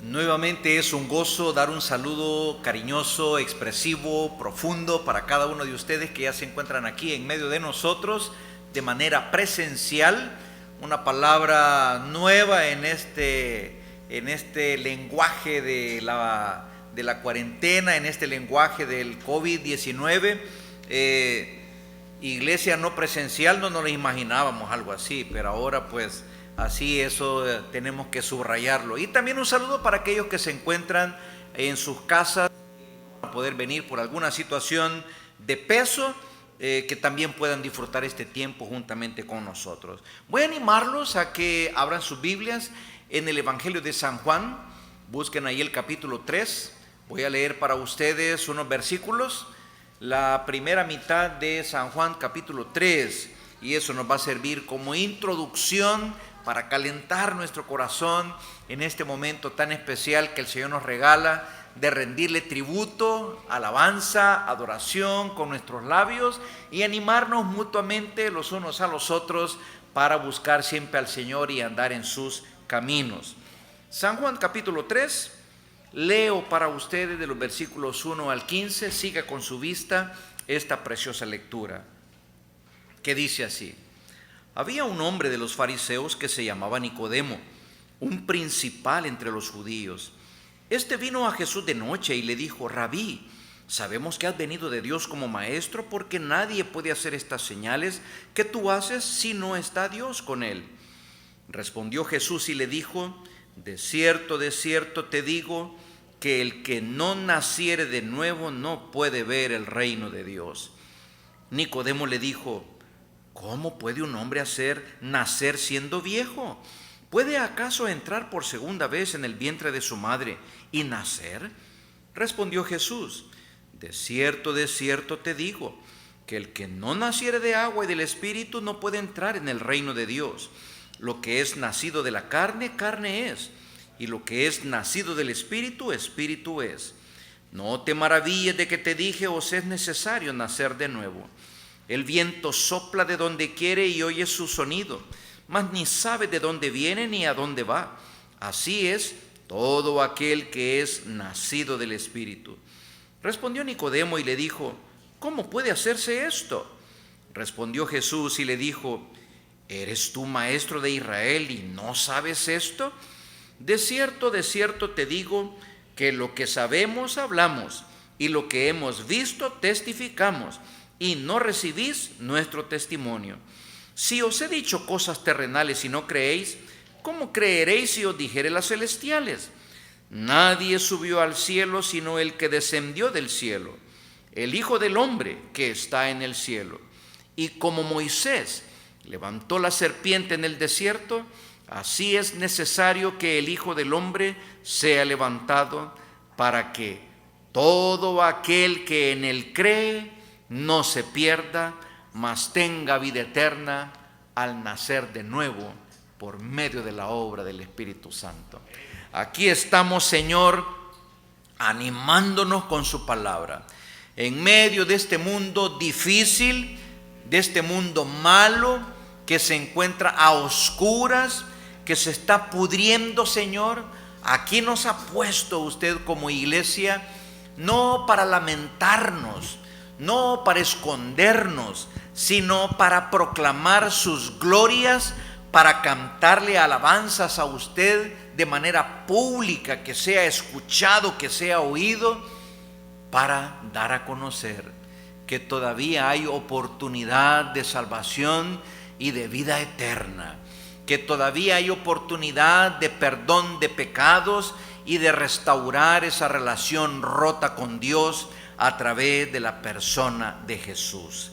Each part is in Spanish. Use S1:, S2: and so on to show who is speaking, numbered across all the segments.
S1: Nuevamente es un gozo dar un saludo cariñoso, expresivo, profundo para cada uno de ustedes que ya se encuentran aquí en medio de nosotros de manera presencial. Una palabra nueva en este lenguaje de la cuarentena, en este lenguaje del COVID-19. Iglesia no presencial, no nos lo imaginábamos algo así, pero ahora pues así eso tenemos que subrayarlo. Y también un saludo para aquellos que se encuentran en sus casas, para poder venir por alguna situación de peso, que también puedan disfrutar este tiempo juntamente con nosotros. Voy a animarlos a que abran sus Biblias en el Evangelio de San Juan. Busquen ahí el capítulo 3. Voy a leer para ustedes unos versículos. La primera mitad de San Juan capítulo 3, y eso nos va a servir como introducción para calentar nuestro corazón en este momento tan especial que el Señor nos regala de rendirle tributo, alabanza, adoración con nuestros labios y animarnos mutuamente los unos a los otros para buscar siempre al Señor y andar en sus caminos. San Juan capítulo 3, leo para ustedes de los versículos 1 al 15, siga con su vista esta preciosa lectura, que dice así: Había un hombre de los fariseos que se llamaba Nicodemo, un principal entre los judíos. Este vino a Jesús de noche y le dijo: Rabí, sabemos que has venido de Dios como maestro, porque nadie puede hacer estas señales que tú haces si no está Dios con él. Respondió Jesús y le dijo: de cierto te digo, que el que no naciere de nuevo no puede ver el reino de Dios. Nicodemo le dijo: ¿cómo puede un hombre nacer siendo viejo? ¿Puede acaso entrar por segunda vez en el vientre de su madre y nacer? Respondió Jesús: de cierto te digo, que el que no naciere de agua y del Espíritu no puede entrar en el reino de Dios. Lo que es nacido de la carne, carne es, y lo que es nacido del Espíritu, Espíritu es. No te maravilles de que te dije: os es necesario nacer de nuevo. El viento sopla de donde quiere y oyes su sonido, mas ni sabes de dónde viene ni a dónde va. Así es todo aquel que es nacido del Espíritu. Respondió Nicodemo y le dijo: ¿cómo puede hacerse esto? Respondió Jesús y le dijo: ¿eres tú maestro de Israel y no sabes esto? De cierto te digo, que lo que sabemos hablamos, y lo que hemos visto testificamos, y no recibís nuestro testimonio. Si os he dicho cosas terrenales y no creéis, ¿cómo creeréis si os dijere las celestiales? Nadie subió al cielo sino el que descendió del cielo, el Hijo del Hombre que está en el cielo. Y como Moisés levantó la serpiente en el desierto, así es necesario que el Hijo del Hombre sea levantado, para que todo aquel que en él cree no se pierda, mas tenga vida eterna al nacer de nuevo por medio de la obra del Espíritu Santo. Aquí estamos, Señor, animándonos con su palabra. En medio de este mundo difícil, de este mundo malo, que se encuentra a oscuras, que se está pudriendo, Señor, aquí nos ha puesto usted como iglesia, no para lamentarnos, no para escondernos, sino para proclamar sus glorias, para cantarle alabanzas a usted de manera pública, que sea escuchado, que sea oído, para dar a conocer que todavía hay oportunidad de salvación y de vida eterna, que todavía hay oportunidad de perdón de pecados y de restaurar esa relación rota con Dios a través de la persona de Jesús.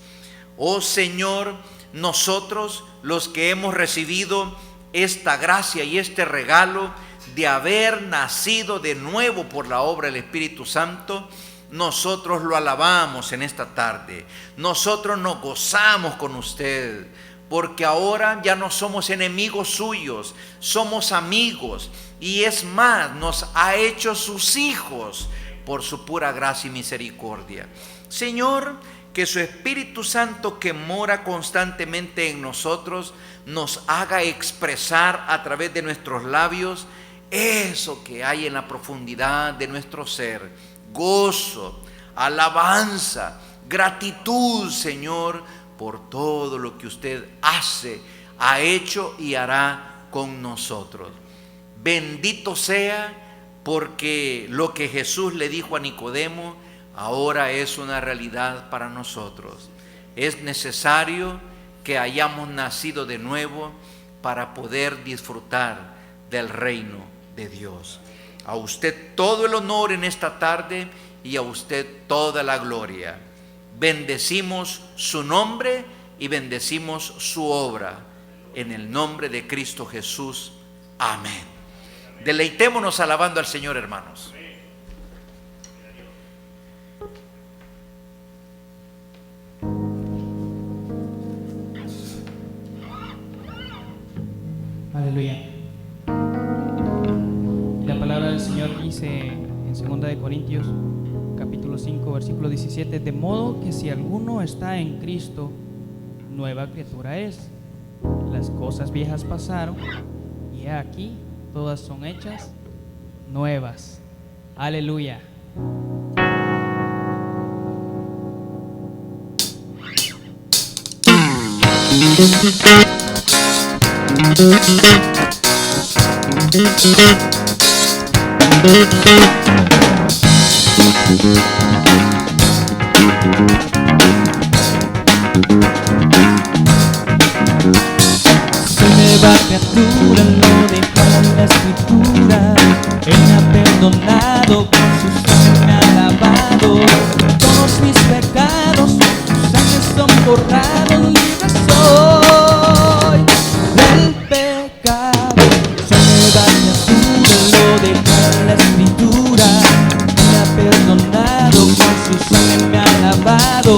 S1: Oh Señor, nosotros los que hemos recibido esta gracia y este regalo de haber nacido de nuevo por la obra del Espíritu Santo, nosotros lo alabamos en esta tarde. Nosotros nos gozamos con usted, porque ahora ya no somos enemigos suyos, somos amigos, y es más, nos ha hecho sus hijos por su pura gracia y misericordia. Señor, que su Espíritu Santo, que mora constantemente en nosotros, nos haga expresar a través de nuestros labios eso que hay en la profundidad de nuestro ser, gozo, alabanza, gratitud, Señor, por todo lo que usted hace, ha hecho y hará con nosotros. Bendito sea, porque lo que Jesús le dijo a Nicodemo ahora es una realidad para nosotros. Es necesario que hayamos nacido de nuevo para poder disfrutar del reino de Dios. A usted todo el honor en esta tarde y a usted toda la gloria. Bendecimos su nombre y bendecimos su obra en el nombre de Cristo Jesús. Amén. Deleitémonos alabando al Señor, hermanos.
S2: Aleluya. La palabra del Señor dice en 2 de Corintios capítulo 5 versículo 17: de modo que si alguno está en Cristo, nueva criatura es. Las cosas viejas pasaron y aquí todas son hechas nuevas. Aleluya.
S3: Soy nueva criatura, lo declara la Escritura. Él me ha perdonado, con su sangre me ha lavado. Todos mis pecados, sus sangre son borrados. Libre soy del pecado. Soy nueva criatura, lo declara la Escritura. Él me ha perdonado, con su sangre me ha lavado.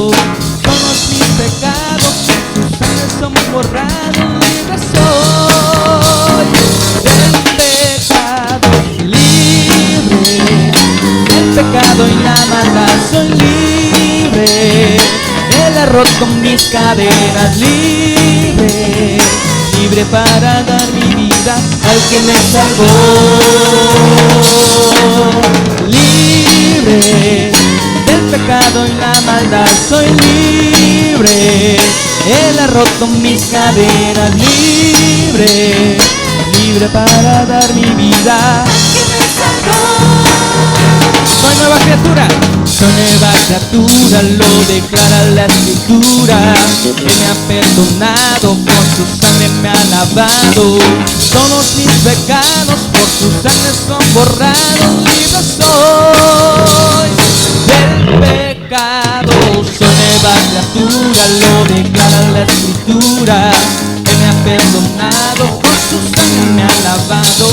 S3: Todos mis pecados, sus sangre son borrados. Libre soy del pecado, libre del pecado y la maldad. Soy libre, Él ha roto mis cadenas. Libre, libre para dar mi vida al que me salvó. Libre del pecado y la maldad. Soy libre, Él ha roto mis cadenas. Libre, libre para dar mi vida al que me salvó. Soy nueva criatura, soy nueva criatura, lo declara la Escritura. Él me ha perdonado, con su sangre me ha lavado. Todos mis pecados por su sangre son borrados. Libre soy del pecado. Soy nueva criatura, lo declara la Escritura. Él me ha perdonado, con su sangre me ha lavado.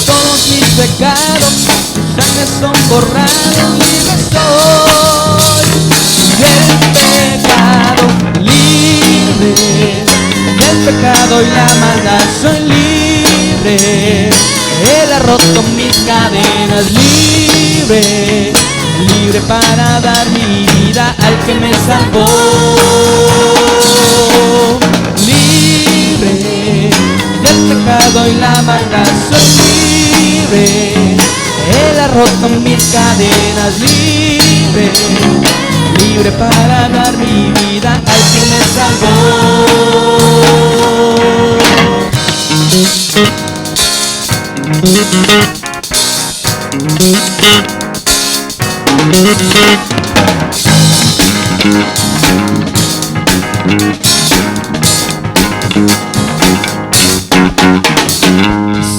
S3: Todos mis pecados, su sangre son borrados. Libre soy del pecado, libre del pecado y la maldad. Soy libre, Él ha roto mis cadenas. Libre, libre para dar mi vida al que me salvó. Libre del pecado y la maldad. Soy libre, Él ha roto mis cadenas. Libre, libre para dar mi vida al que me salvó.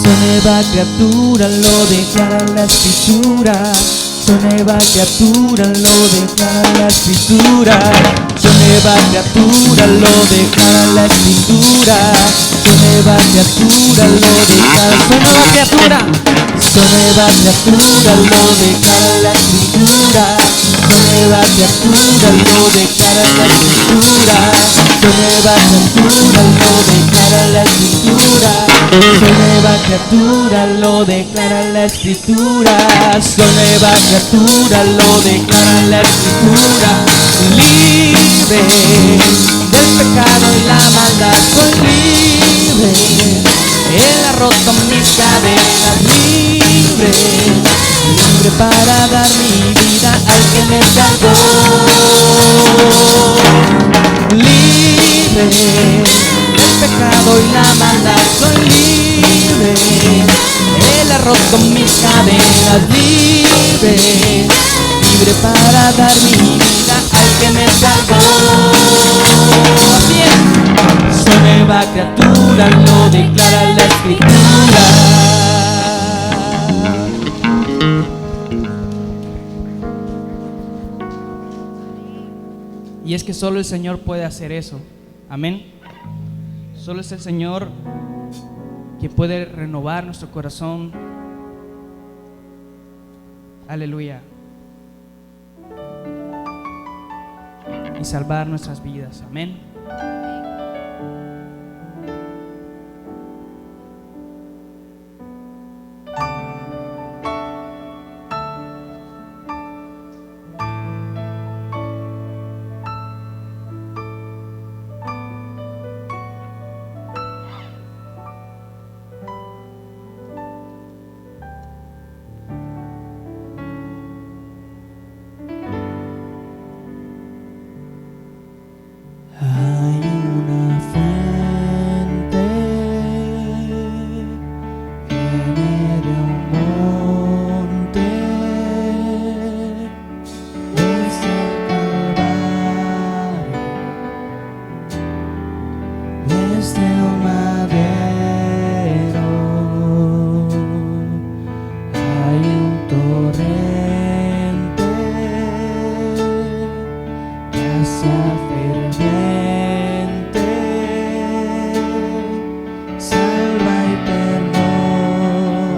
S3: Soy nueva criatura, lo declara la Escritura. Soy nueva criatura, lo declara la Escritura. Soy nueva criatura, lo declara la Escritura. Soy nueva criatura, lo declara. Soy nueva criatura. Soy nueva criatura, lo declara la Escritura. Soy nueva criatura, lo declara la Escritura. Soy nueva criatura, lo declara la Escritura. Soy nueva criatura, lo declara la Escritura. Soy nueva criatura, lo declara la Escritura. Libre del pecado y la maldad. Soy libre, Él ha roto mis cadenas. libre, libre para dar mi vida al que me salvó. Libre del pecado y la maldad, soy libre. Él ha roto mis cadenas, libre, libre para dar mi vida al que me salvó. Así es, soy nueva criatura, lo declara la Escritura.
S2: Y es que solo el Señor puede hacer eso. Amén. Solo es el Señor que puede renovar nuestro corazón. Aleluya. Y salvar nuestras vidas. Amén.
S3: Hay una fuente viene de un monte, desde el Calvario, desde un madero. Hay un torrente que hacia ferviente, salva y perdona.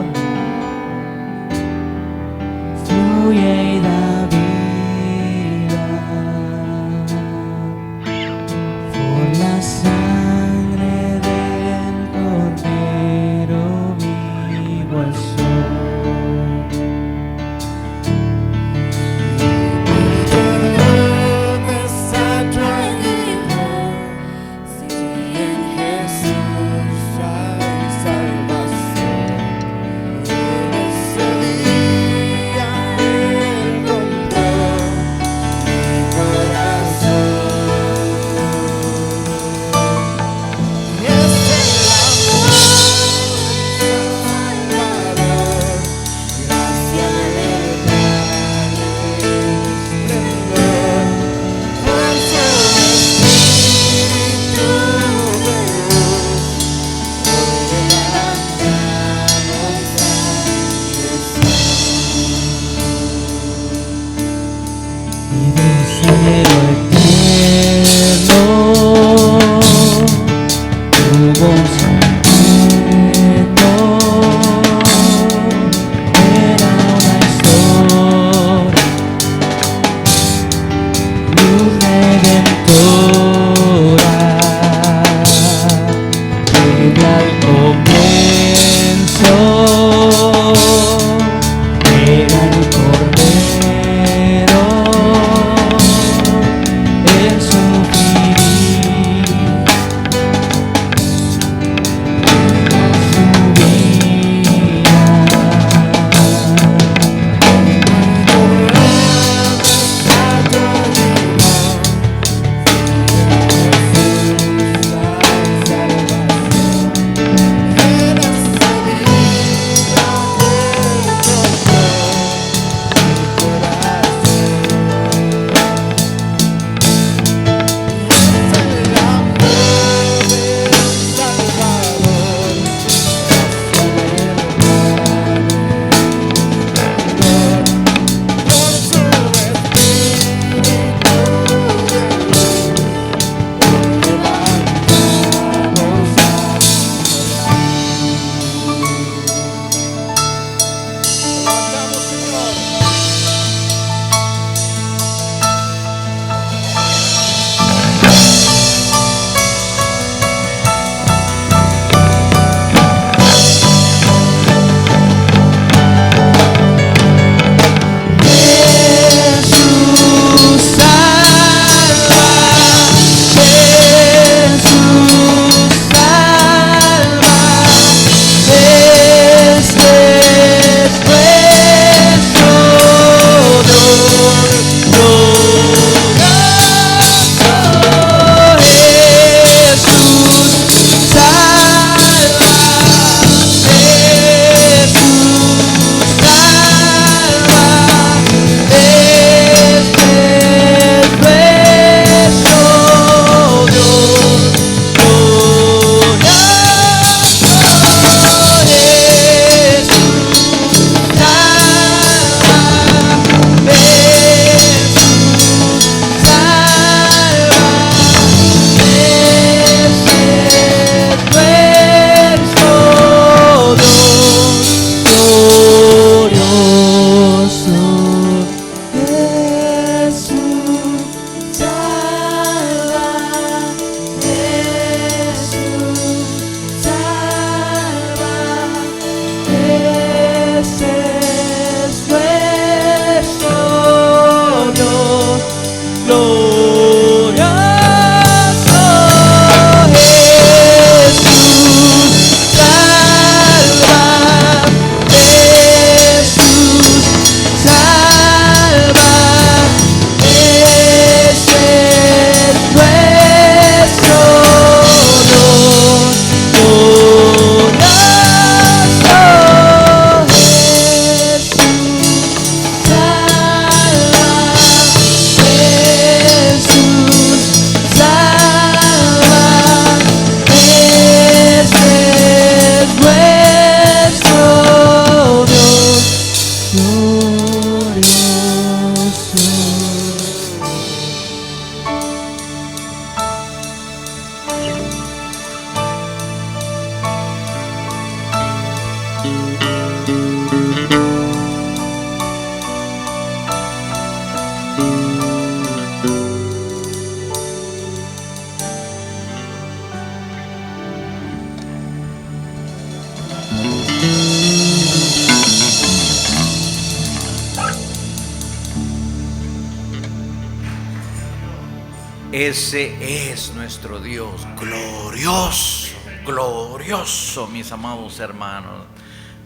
S1: Ese es nuestro Dios, glorioso, glorioso, mis amados hermanos,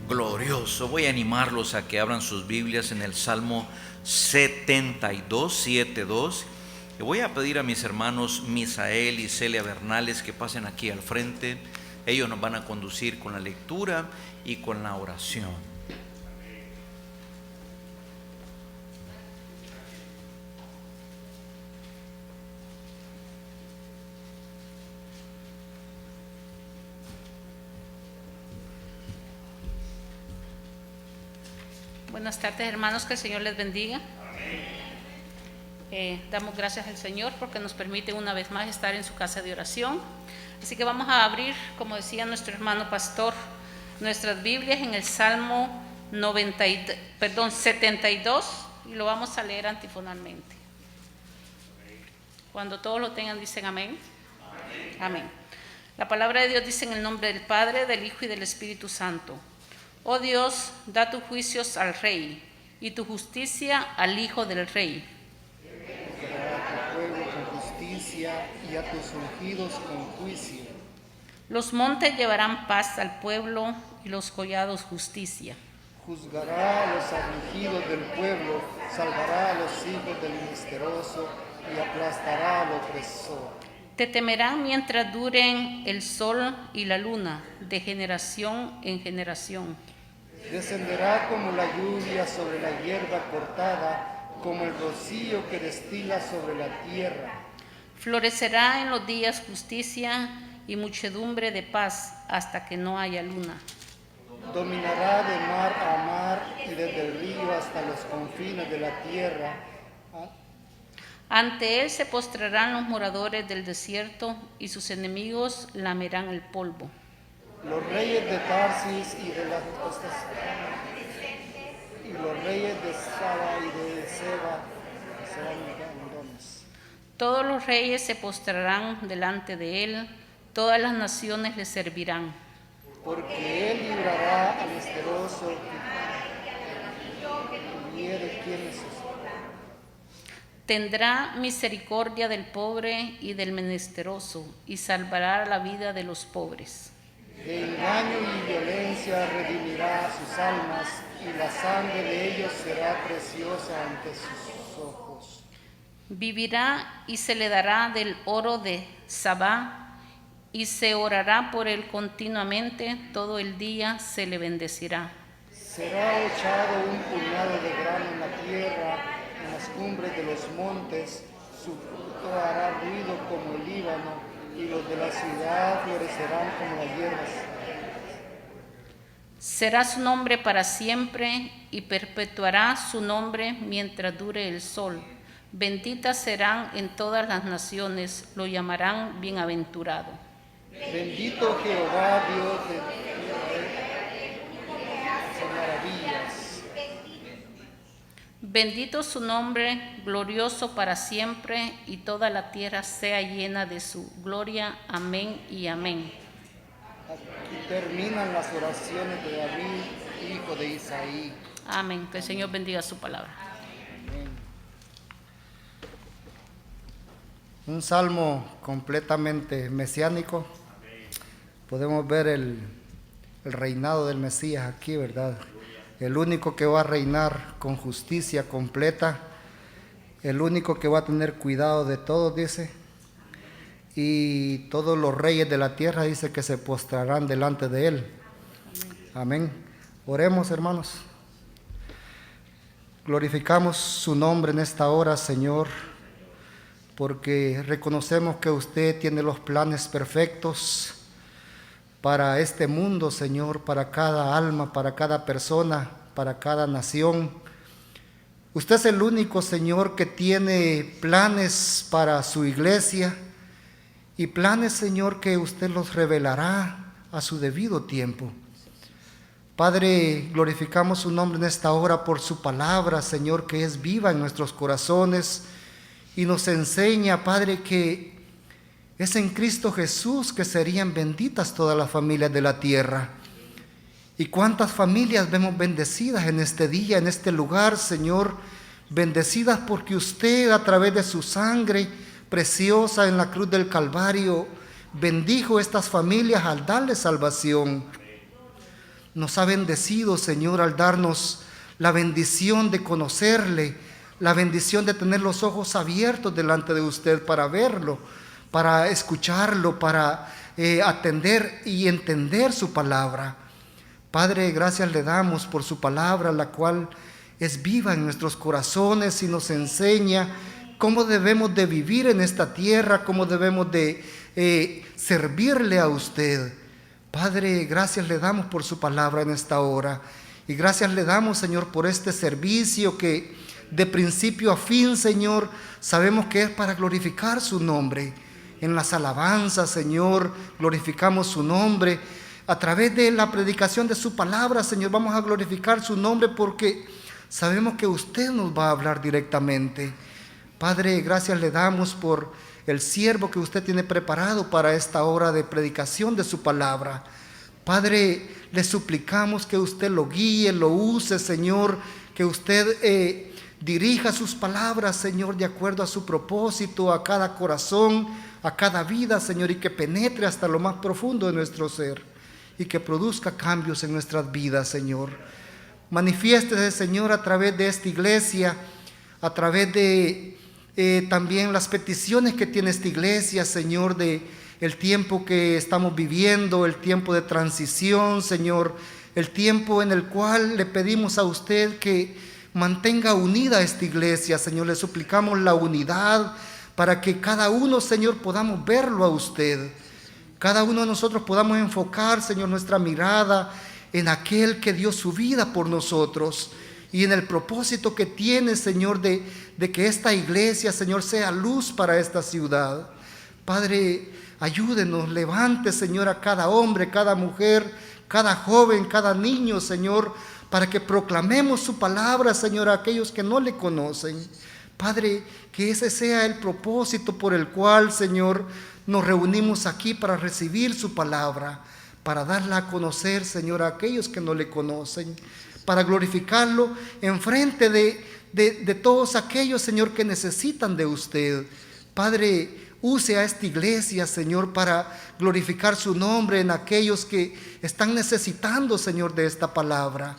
S1: glorioso. Voy a animarlos a que abran sus Biblias en el Salmo 72, 7:2. Y voy a pedir a mis hermanos Misael y Celia Bernales que pasen aquí al frente. Ellos nos van a conducir con la lectura y con la oración.
S4: Buenas tardes, hermanos, que el Señor les bendiga. Damos gracias al Señor porque nos permite una vez más estar en su casa de oración. Así que vamos a abrir, como decía nuestro hermano pastor, nuestras Biblias en el Salmo 72 y lo vamos a leer antifonalmente. Cuando todos lo tengan, dicen amén. Amén. La palabra de Dios dice en el nombre del Padre, del Hijo y del Espíritu Santo. Oh Dios, da tus juicios al rey y tu justicia al hijo del rey.
S5: Juzgará a tu pueblo con justicia y a tus ungidos con juicio.
S4: Los montes llevarán paz al pueblo y los collados justicia.
S5: Juzgará a los afligidos del pueblo, salvará a los hijos del menesteroso y aplastará al opresor.
S4: Te temerán mientras duren el sol y la luna, de generación en generación.
S5: Descenderá como la lluvia sobre la hierba cortada, como el rocío que destila sobre la tierra.
S4: Florecerá en los días justicia y muchedumbre de paz hasta que no haya luna.
S5: Dominará de mar a mar y desde el río hasta los confines de la tierra.
S4: Ante él se postrarán los moradores del desierto y sus enemigos lamerán el polvo.
S5: Los reyes de Tarsis y de las costas y los reyes de Saba y de Seba serán gandones.
S4: Todos los reyes se postrarán delante de él, todas las naciones le servirán.
S5: Porque él librará al menesteroso y hiere quienes
S4: Tendrá misericordia del pobre y del menesteroso y salvará la vida de los pobres.
S5: de engaño y violencia redimirá sus almas, y la sangre de ellos será preciosa ante sus ojos.
S4: Vivirá y se le dará del oro de Sabá, y se orará por él continuamente, todo el día se le bendecirá.
S5: Será echado un puñado de grano en la tierra, en las cumbres de los montes, su fruto hará ruido como el Líbano, y los de la ciudad florecerán como las hierbas.
S4: Será su nombre para siempre y perpetuará su nombre mientras dure el sol. Benditas serán en todas las naciones, lo llamarán bienaventurado.
S5: Bendito Jehová, Dios de maravillas.
S4: Bendito su nombre, glorioso para siempre, y toda la tierra sea llena de su gloria. Amén y amén.
S5: Aquí terminan las oraciones de David, hijo de Isaí.
S4: Amén. Que el Señor bendiga su palabra.
S5: Amén. Un salmo completamente mesiánico. Podemos ver el reinado del Mesías aquí, ¿verdad? El único que va a reinar con justicia completa, el único que va a tener cuidado de todos, dice, y todos los reyes de la tierra, dice, que se postrarán delante de él. Amén. Oremos, hermanos. Glorificamos su nombre en esta hora, Señor, porque reconocemos que usted tiene los planes perfectos para este mundo, Señor, para cada alma, para cada persona, para cada nación. Usted es el único, Señor, que tiene planes para su iglesia y planes, Señor, que usted los revelará a su debido tiempo. Padre, glorificamos su nombre en esta hora por su palabra, Señor, que es viva en nuestros corazones y nos enseña, Padre, que es en Cristo Jesús que serían benditas todas las familias de la tierra. Y cuántas familias vemos bendecidas en este día, en este lugar, Señor, bendecidas porque usted a través de su sangre preciosa en la cruz del Calvario, bendijo estas familias al darles salvación. Nos ha bendecido, Señor, al darnos la bendición de conocerle, la bendición de tener los ojos abiertos delante de usted para verlo, para escucharlo, para atender y entender su palabra. Padre, gracias le damos por su palabra, la cual es viva en nuestros corazones y nos enseña cómo debemos de vivir en esta tierra, cómo debemos de servirle a usted. Padre, gracias le damos por su palabra en esta hora. Y gracias le damos, Señor, por este servicio que de principio a fin, Señor, sabemos que es para glorificar su nombre. En las alabanzas, Señor, glorificamos su nombre. A través de la predicación de su palabra, Señor, vamos a glorificar su nombre porque sabemos que usted nos va a hablar directamente. Padre, gracias le damos por el siervo que usted tiene preparado para esta hora de predicación de su palabra. Padre, le suplicamos que usted lo guíe, lo use, Señor, que usted dirija sus palabras, Señor, de acuerdo a su propósito, a cada corazón, a cada vida, Señor, y que penetre hasta lo más profundo de nuestro ser y que produzca cambios en nuestras vidas, Señor. Manifiéstese, Señor, a través de esta iglesia, a través de también las peticiones que tiene esta iglesia, Señor, de el tiempo que estamos viviendo, el tiempo de transición, Señor, el tiempo en el cual le pedimos a usted que mantenga unida a esta iglesia, Señor. Le suplicamos la unidad para que cada uno, Señor, podamos verlo a usted. Cada uno de nosotros podamos enfocar, Señor, nuestra mirada en aquel que dio su vida por nosotros y en el propósito que tiene, Señor, de que esta iglesia, Señor, sea luz para esta ciudad. Padre, ayúdenos, levante, Señor, a cada hombre, cada mujer, cada joven, cada niño, Señor, para que proclamemos su palabra, Señor, a aquellos que no le conocen. Padre, que ese sea el propósito por el cual, Señor, nos reunimos aquí para recibir su palabra, para darla a conocer, Señor, a aquellos que no le conocen, para glorificarlo en frente de todos aquellos, Señor, que necesitan de usted. Padre, use a esta iglesia, Señor, para glorificar su nombre en aquellos que están necesitando, Señor, de esta palabra.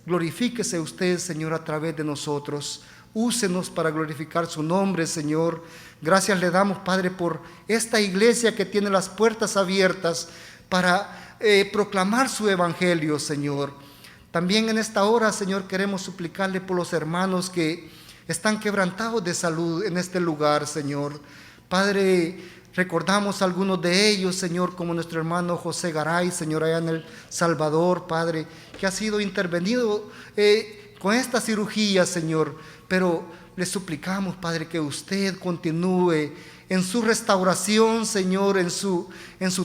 S5: Glorifíquese usted, Señor, a través de nosotros. Úsenos para glorificar su nombre, Señor. Gracias le damos, Padre, por esta iglesia que tiene las puertas abiertas para proclamar su evangelio, Señor. También en esta hora, Señor, queremos suplicarle por los hermanos que están quebrantados de salud en este lugar, Señor. Padre, recordamos a algunos de ellos, Señor, como nuestro hermano José Garay, Señor, allá en El Salvador, Padre, que ha sido intervenido con esta cirugía, Señor. Pero le suplicamos, Padre, que usted continúe en su restauración, Señor, en su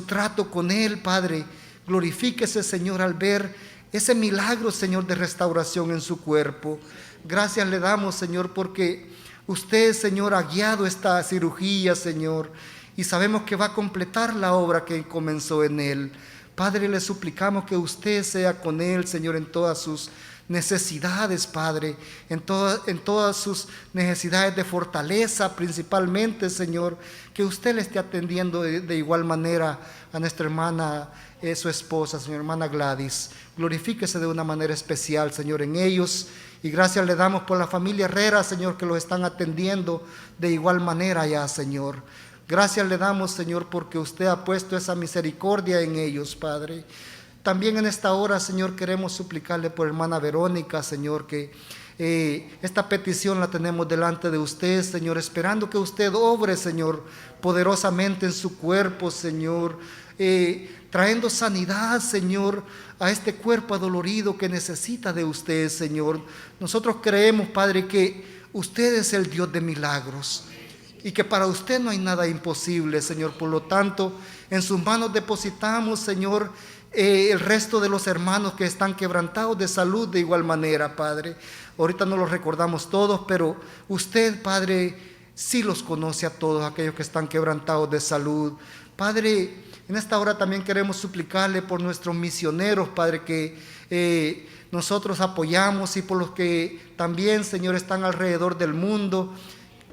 S5: trato con él, Padre. Glorifíquese, Señor, al ver ese milagro, Señor, de restauración en su cuerpo. Gracias le damos, Señor, porque usted, Señor, ha guiado esta cirugía, Señor, y sabemos que va a completar la obra que comenzó en él. Padre, le suplicamos que usted sea con él, Señor, en todas sus necesidades, Padre, en todas sus necesidades de fortaleza, principalmente, Señor, que usted le esté atendiendo de igual manera a nuestra hermana, su esposa, señor, hermana Gladys. Glorifíquese de una manera especial, Señor, en ellos. Y gracias le damos por la familia Herrera, Señor, que los están atendiendo de igual manera ya, Señor. Gracias le damos, Señor, porque usted ha puesto esa misericordia en ellos, Padre. También en esta hora, Señor, queremos suplicarle por hermana Verónica, Señor, que esta petición la tenemos delante de usted, Señor, esperando que usted obre, Señor, poderosamente en su cuerpo, Señor, trayendo sanidad, Señor, a este cuerpo adolorido que necesita de usted, Señor. Nosotros creemos, Padre, que usted es el Dios de milagros y que para usted no hay nada imposible, Señor. Por lo tanto, en sus manos depositamos, Señor, el resto de los hermanos que están quebrantados de salud de igual manera, Padre. Ahorita no los recordamos todos, pero usted, Padre, sí los conoce a todos aquellos que están quebrantados de salud. Padre, en esta hora también queremos suplicarle por nuestros misioneros, Padre, que nosotros apoyamos, y por los que también, Señor, están alrededor del mundo.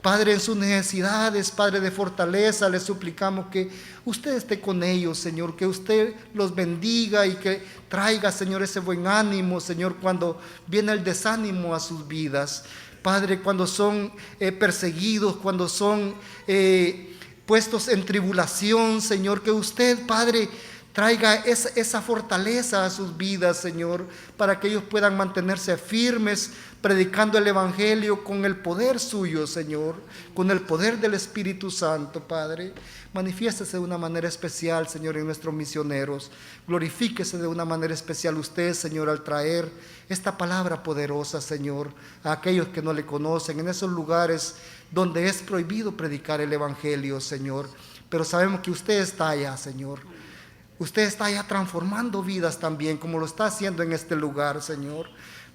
S5: Padre, en sus necesidades, Padre, de fortaleza, les suplicamos que usted esté con ellos, Señor, que usted los bendiga y que traiga, Señor, ese buen ánimo, Señor, cuando viene el desánimo a sus vidas. Padre, cuando son perseguidos, cuando son puestos en tribulación, Señor, que usted, Padre, traiga esa fortaleza a sus vidas, Señor, para que ellos puedan mantenerse firmes, predicando el Evangelio con el poder suyo, Señor, con el poder del Espíritu Santo, Padre. Manifiéstese de una manera especial, Señor, en nuestros misioneros. Glorifíquese de una manera especial usted, Señor, al traer esta palabra poderosa, Señor, a aquellos que no le conocen, en esos lugares donde es prohibido predicar el Evangelio, Señor. Pero sabemos que usted está allá, Señor. Usted está allá transformando vidas también, como lo está haciendo en este lugar, Señor.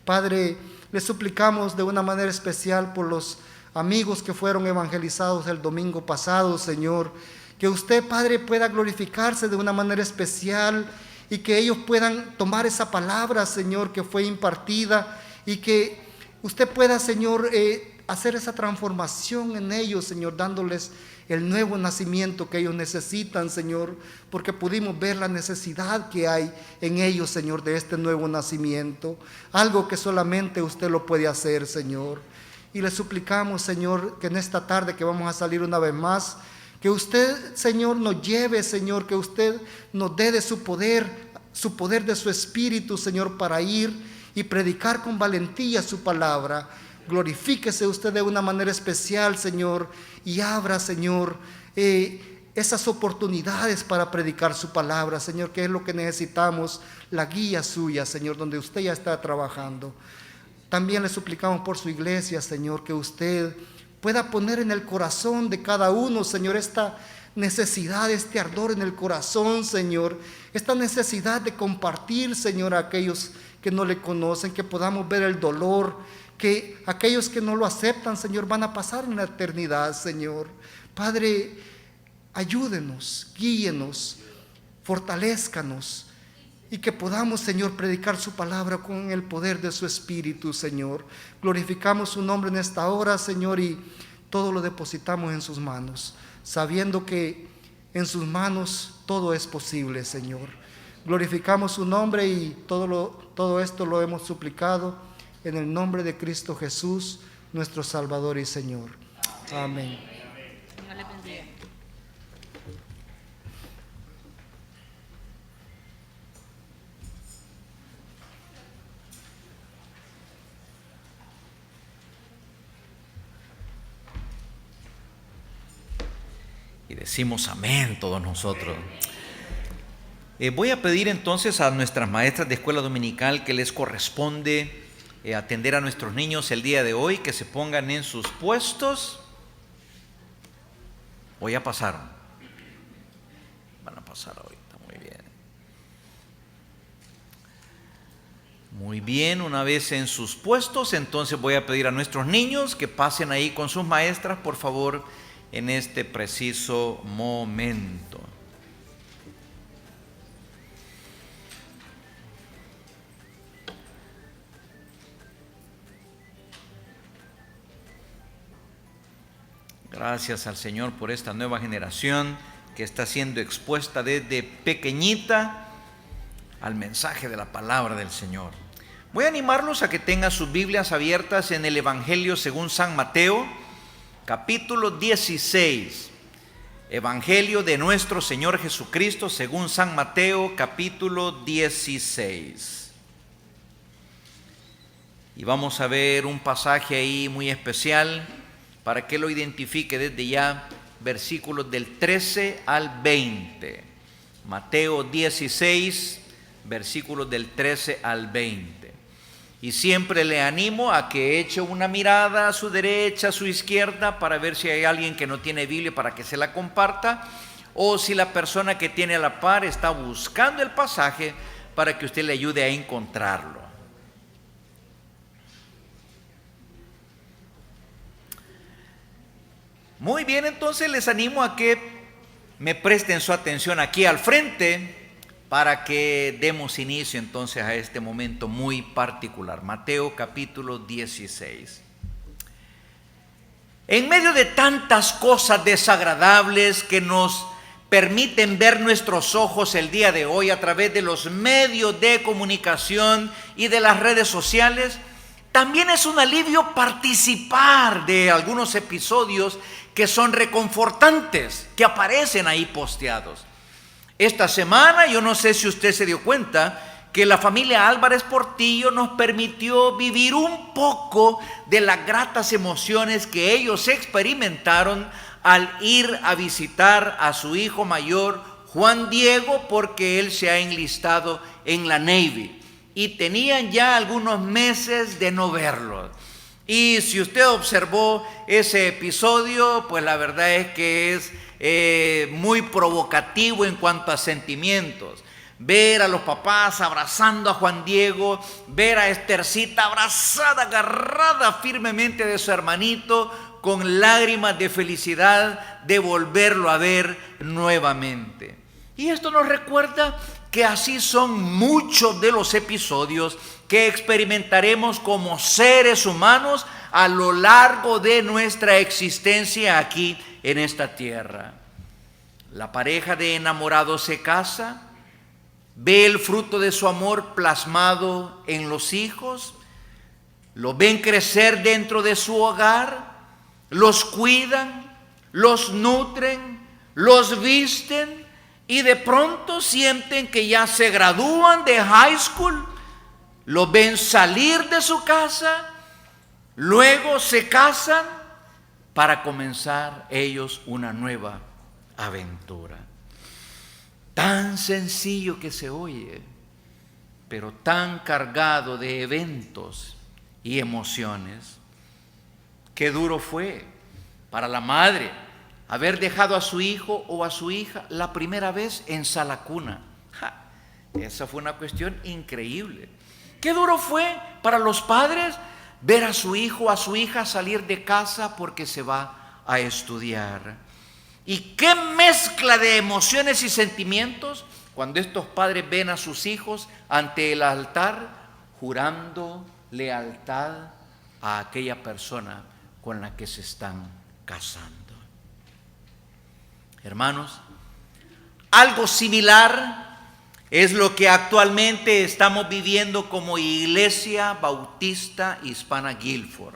S5: Padre, le suplicamos de una manera especial por los amigos que fueron evangelizados el domingo pasado, Señor. Que usted, Padre, pueda glorificarse de una manera especial y que ellos puedan tomar esa palabra, Señor, que fue impartida, y que usted pueda, Señor, hacer esa transformación en ellos, Señor, dándoles el nuevo nacimiento que ellos necesitan, Señor, porque pudimos ver la necesidad que hay en ellos, Señor, de este nuevo nacimiento, algo que solamente usted lo puede hacer, Señor. Y le suplicamos, Señor, que en esta tarde que vamos a salir una vez más, que usted, Señor, nos lleve, Señor, que usted nos dé de su poder de su Espíritu, Señor, para ir y predicar con valentía su palabra. Glorifíquese usted de una manera especial, Señor, y abra, Señor, esas oportunidades para predicar su palabra, Señor, que es lo que necesitamos, la guía suya, Señor, donde usted ya está trabajando. También le suplicamos por su iglesia, Señor, que usted pueda poner en el corazón de cada uno, Señor, esta necesidad, este ardor en el corazón, Señor, esta necesidad de compartir, Señor, a aquellos que no le conocen, que podamos ver el dolor, que aquellos que no lo aceptan, Señor, van a pasar en la eternidad, Señor. Padre, ayúdenos, guíenos, fortalézcanos, y que podamos, Señor, predicar su palabra con el poder de su Espíritu, Señor. Glorificamos su nombre en esta hora, Señor, y todo lo depositamos en sus manos, sabiendo que en sus manos todo es posible, Señor. Glorificamos su nombre y todo esto lo hemos suplicado en el nombre de Cristo Jesús, nuestro Salvador y Señor. Amén.
S4: Dios le bendiga.
S1: Y decimos amén todos nosotros. Voy a pedir entonces a nuestras maestras de escuela dominical que les corresponde atender a nuestros niños el día de hoy, que se pongan en sus puestos. ¿O ya pasaron? Van a pasar ahorita, muy bien. Muy bien, una vez en sus puestos, entonces voy a pedir a nuestros niños que pasen ahí con sus maestras, por favor, en este preciso momento. Gracias al Señor por esta nueva generación que está siendo expuesta desde pequeñita al mensaje de la palabra del Señor. Voy a animarlos a que tengan sus Biblias abiertas en el Evangelio según San Mateo, capítulo 16. Evangelio de nuestro Señor Jesucristo según San Mateo, capítulo 16. Y vamos a ver un pasaje ahí muy especial para que lo identifique desde ya, versículos del 13 al 20. Mateo 16, versículos del 13 al 20. Y siempre le animo a que eche una mirada a su derecha, a su izquierda, para ver si hay alguien que no tiene Biblia para que se la comparta, o si la persona que tiene a la par está buscando el pasaje para que usted le ayude a encontrarlo. Muy bien, entonces les animo a que me presten su atención aquí al frente para que demos inicio entonces a este momento muy particular. Mateo capítulo 16. En medio de tantas cosas desagradables que nos permiten ver nuestros ojos el día de hoy a través de los medios de comunicación y de las redes sociales, también es un alivio participar de algunos episodios que son reconfortantes, que aparecen ahí posteados. Esta semana, yo no sé si usted se dio cuenta, que la familia Álvarez Portillo nos permitió vivir un poco de las gratas emociones que ellos experimentaron al ir a visitar a su hijo mayor, Juan Diego, porque él se ha enlistado en la Navy y tenían ya algunos meses de no verlo. Y si usted observó ese episodio, pues la verdad es que es muy provocativo en cuanto a sentimientos. Ver a los papás abrazando a Juan Diego, ver a Estercita abrazada, agarrada firmemente de su hermanito, con lágrimas de felicidad de volverlo a ver nuevamente. Y esto nos recuerda que así son muchos de los episodios que experimentaremos como seres humanos a lo largo de nuestra existencia aquí en esta tierra. La pareja de enamorados se casa, ve el fruto de su amor plasmado en los hijos, lo ven crecer dentro de su hogar, los cuidan, los nutren, los visten y de pronto sienten que ya se gradúan de high school, los ven salir de su casa, luego se casan para comenzar ellos una nueva aventura. Tan sencillo que se oye, pero tan cargado de eventos y emociones. Qué duro fue para la madre haber dejado a su hijo o a su hija la primera vez en sala cuna. Esa fue una cuestión increíble. Qué duro fue para los padres ver a su hijo o a su hija salir de casa porque se va a estudiar. Y qué mezcla de emociones y sentimientos cuando estos padres ven a sus hijos ante el altar jurando lealtad a aquella persona con la que se están casando. Hermanos, algo similar es lo que actualmente estamos viviendo como Iglesia Bautista Hispana Guilford.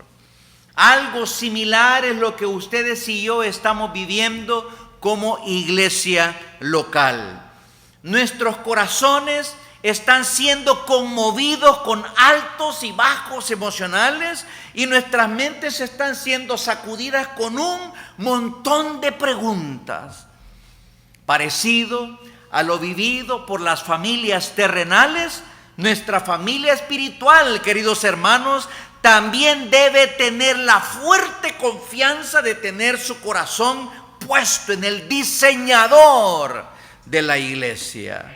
S1: Algo similar es lo que ustedes y yo estamos viviendo como iglesia local. Nuestros corazones están siendo conmovidos con altos y bajos emocionales y nuestras mentes están siendo sacudidas con un montón de preguntas. Parecido a lo vivido por las familias terrenales, nuestra familia espiritual, queridos hermanos, también debe tener la fuerte confianza de tener su corazón puesto en el diseñador de la iglesia.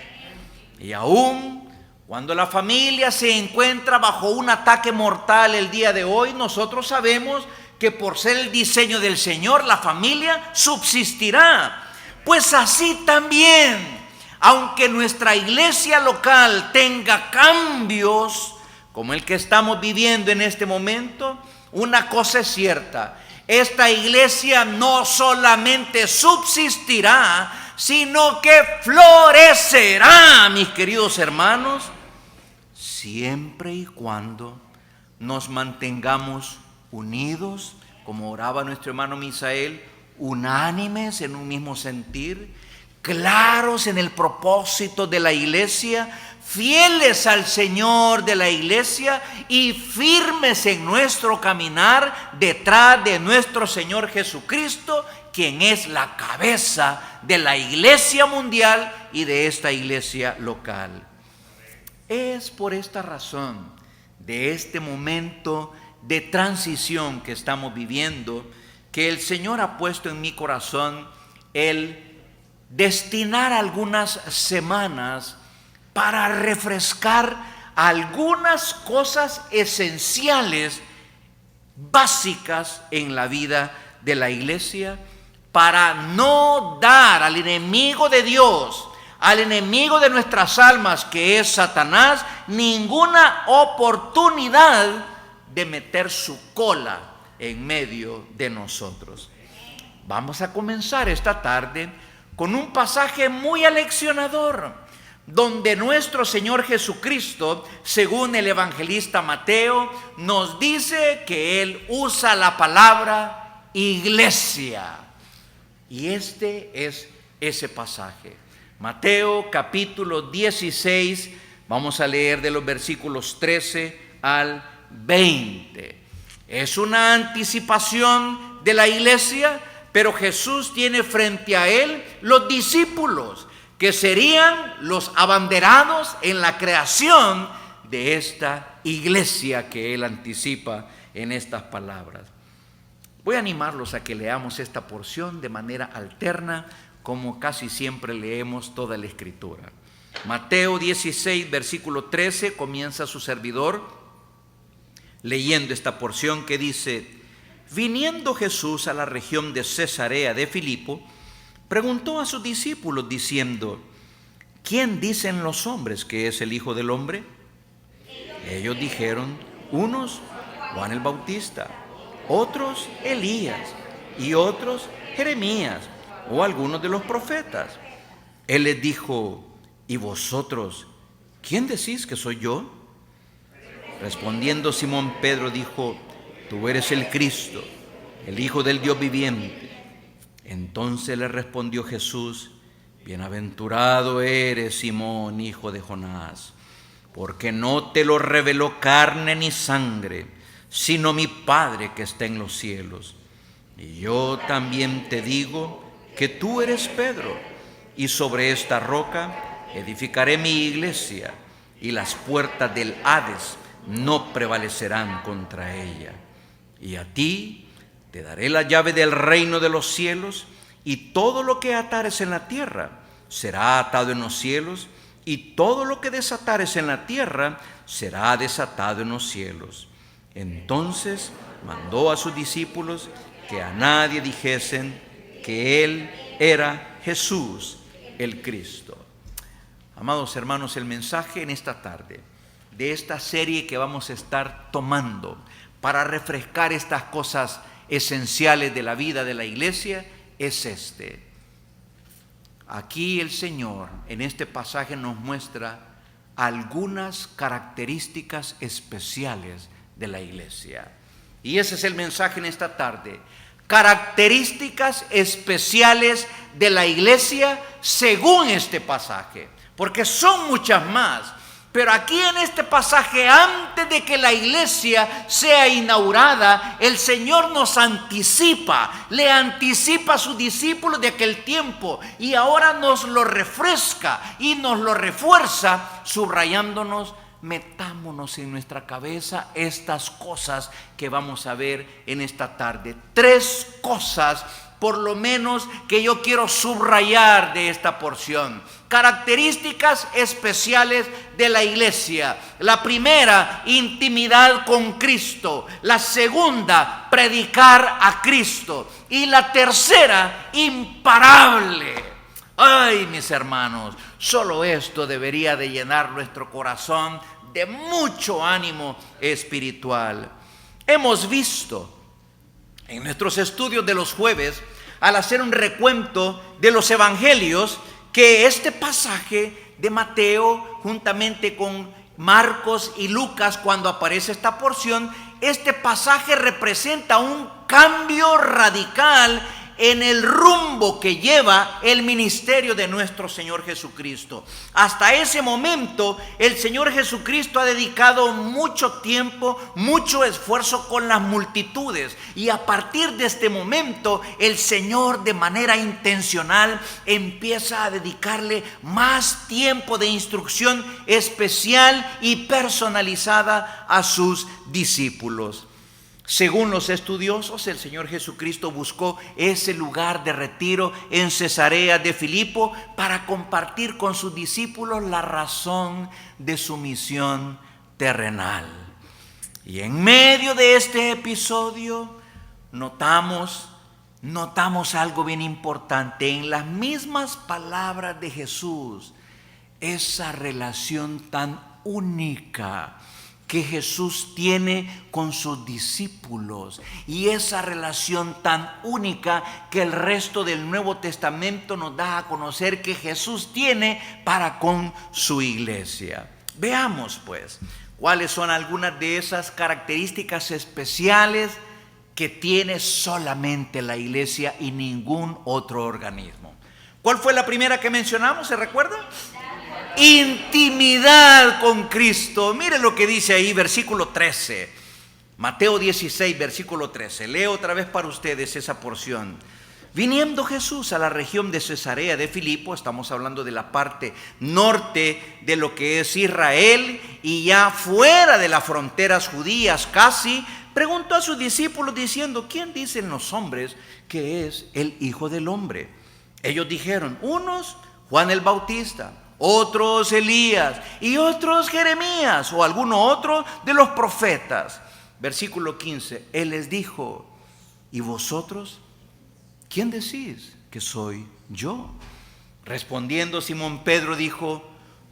S1: Y aún cuando la familia se encuentra bajo un ataque mortal el día de hoy, nosotros sabemos que por ser el diseño del Señor, la familia subsistirá. Pues así también, aunque nuestra iglesia local tenga cambios como el que estamos viviendo en este momento, una cosa es cierta: esta iglesia no solamente subsistirá, sino que florecerá, mis queridos hermanos, siempre y cuando nos mantengamos unidos, como oraba nuestro hermano Misael, unánimes en un mismo sentir, claros en el propósito de la iglesia, fieles al Señor de la iglesia y firmes en nuestro caminar detrás de nuestro Señor Jesucristo, quien es la cabeza de la iglesia mundial y de esta iglesia local. Es por esta razón, de este momento de transición que estamos viviendo, que el Señor ha puesto en mi corazón el destinar algunas semanas para refrescar algunas cosas esenciales, básicas en la vida de la iglesia, para no dar al enemigo de Dios, al enemigo de nuestras almas, que es Satanás, ninguna oportunidad de meter su cola en medio de nosotros. Vamos a comenzar esta tarde con un pasaje muy aleccionador, donde nuestro Señor Jesucristo, según el evangelista Mateo, nos dice que Él usa la palabra iglesia. Y este es ese pasaje. Mateo capítulo 16, vamos a leer de los versículos 13 al 20. Es una anticipación de la iglesia, pero Jesús tiene frente a Él los discípulos, que serían los abanderados en la creación de esta iglesia que Él anticipa en estas palabras. Voy a animarlos a que leamos esta porción de manera alterna, como casi siempre leemos toda la Escritura. Mateo 16, versículo 13, comienza su servidor leyendo esta porción que dice: viniendo Jesús a la región de Cesarea de Filipo, preguntó a sus discípulos diciendo: ¿quién dicen los hombres que es el Hijo del Hombre? Ellos dijeron: unos Juan el Bautista, otros Elías, y otros Jeremías, o algunos de los profetas. Él les dijo: ¿y vosotros, quién decís que soy yo? Respondiendo Simón Pedro dijo: tú eres el Cristo, el Hijo del Dios viviente. Entonces le respondió Jesús: bienaventurado eres, Simón, hijo de Jonás, porque no te lo reveló carne ni sangre, sino mi Padre que está en los cielos. Y yo también te digo que tú eres Pedro, y sobre esta roca edificaré mi iglesia, y las puertas del Hades no prevalecerán contra ella. Y a ti te daré la llave del reino de los cielos, y todo lo que atares en la tierra será atado en los cielos, y todo lo que desatares en la tierra será desatado en los cielos. Entonces mandó a sus discípulos que a nadie dijesen que Él era Jesús el Cristo. Amados hermanos, el mensaje en esta tarde de esta serie que vamos a estar tomando para refrescar estas cosas esenciales de la vida de la iglesia es este. Aquí el Señor en este pasaje nos muestra algunas características especiales de la iglesia. Y ese es el mensaje en esta tarde. Características especiales de la iglesia según este pasaje, porque son muchas más. Pero aquí en este pasaje, antes de que la iglesia sea inaugurada, el Señor nos anticipa, le anticipa a sus discípulos de aquel tiempo, y ahora nos lo refresca y nos lo refuerza, subrayándonos: metámonos en nuestra cabeza estas cosas que vamos a ver en esta tarde. 3 cosas por lo menos que yo quiero subrayar de esta porción. Características especiales de la iglesia. La primera, intimidad con Cristo. La segunda, predicar a Cristo. Y la tercera, imparable. Ay, mis hermanos, solo esto debería de llenar nuestro corazón de mucho ánimo espiritual. Hemos visto en nuestros estudios de los jueves, al hacer un recuento de los evangelios, que este pasaje de Mateo, juntamente con Marcos y Lucas, cuando aparece esta porción, este pasaje representa un cambio radical en el rumbo que lleva el ministerio de nuestro Señor Jesucristo. Hasta ese momento, el Señor Jesucristo ha dedicado mucho tiempo, mucho esfuerzo con las multitudes, y a partir de este momento, el Señor de manera intencional empieza a dedicarle más tiempo de instrucción especial y personalizada a sus discípulos. Según los estudiosos, el Señor Jesucristo buscó ese lugar de retiro en Cesarea de Filipo para compartir con sus discípulos la razón de su misión terrenal. Y en medio de este episodio notamos algo bien importante. En las mismas palabras de Jesús, esa relación tan única, que Jesús tiene con sus discípulos y esa relación tan única que el resto del Nuevo Testamento nos da a conocer que Jesús tiene para con su iglesia. Veamos pues cuáles son algunas de esas características especiales que tiene solamente la iglesia y ningún otro organismo. ¿Cuál fue la primera que mencionamos? ¿Se recuerda? Intimidad con Cristo. Mire lo que dice ahí, versículo 13. Mateo 16, versículo 13. Leo otra vez para ustedes esa porción. Viniendo Jesús a la región de Cesarea de Filipo, estamos hablando de la parte norte de lo que es Israel y ya fuera de las fronteras judías casi, preguntó a sus discípulos diciendo: ¿quién dicen los hombres que es el Hijo del Hombre? Ellos dijeron: unos Juan el Bautista, otros Elías y otros Jeremías o alguno otro de los profetas. Versículo 15, Él les dijo: ¿y vosotros quién decís que soy yo? Respondiendo Simón Pedro dijo: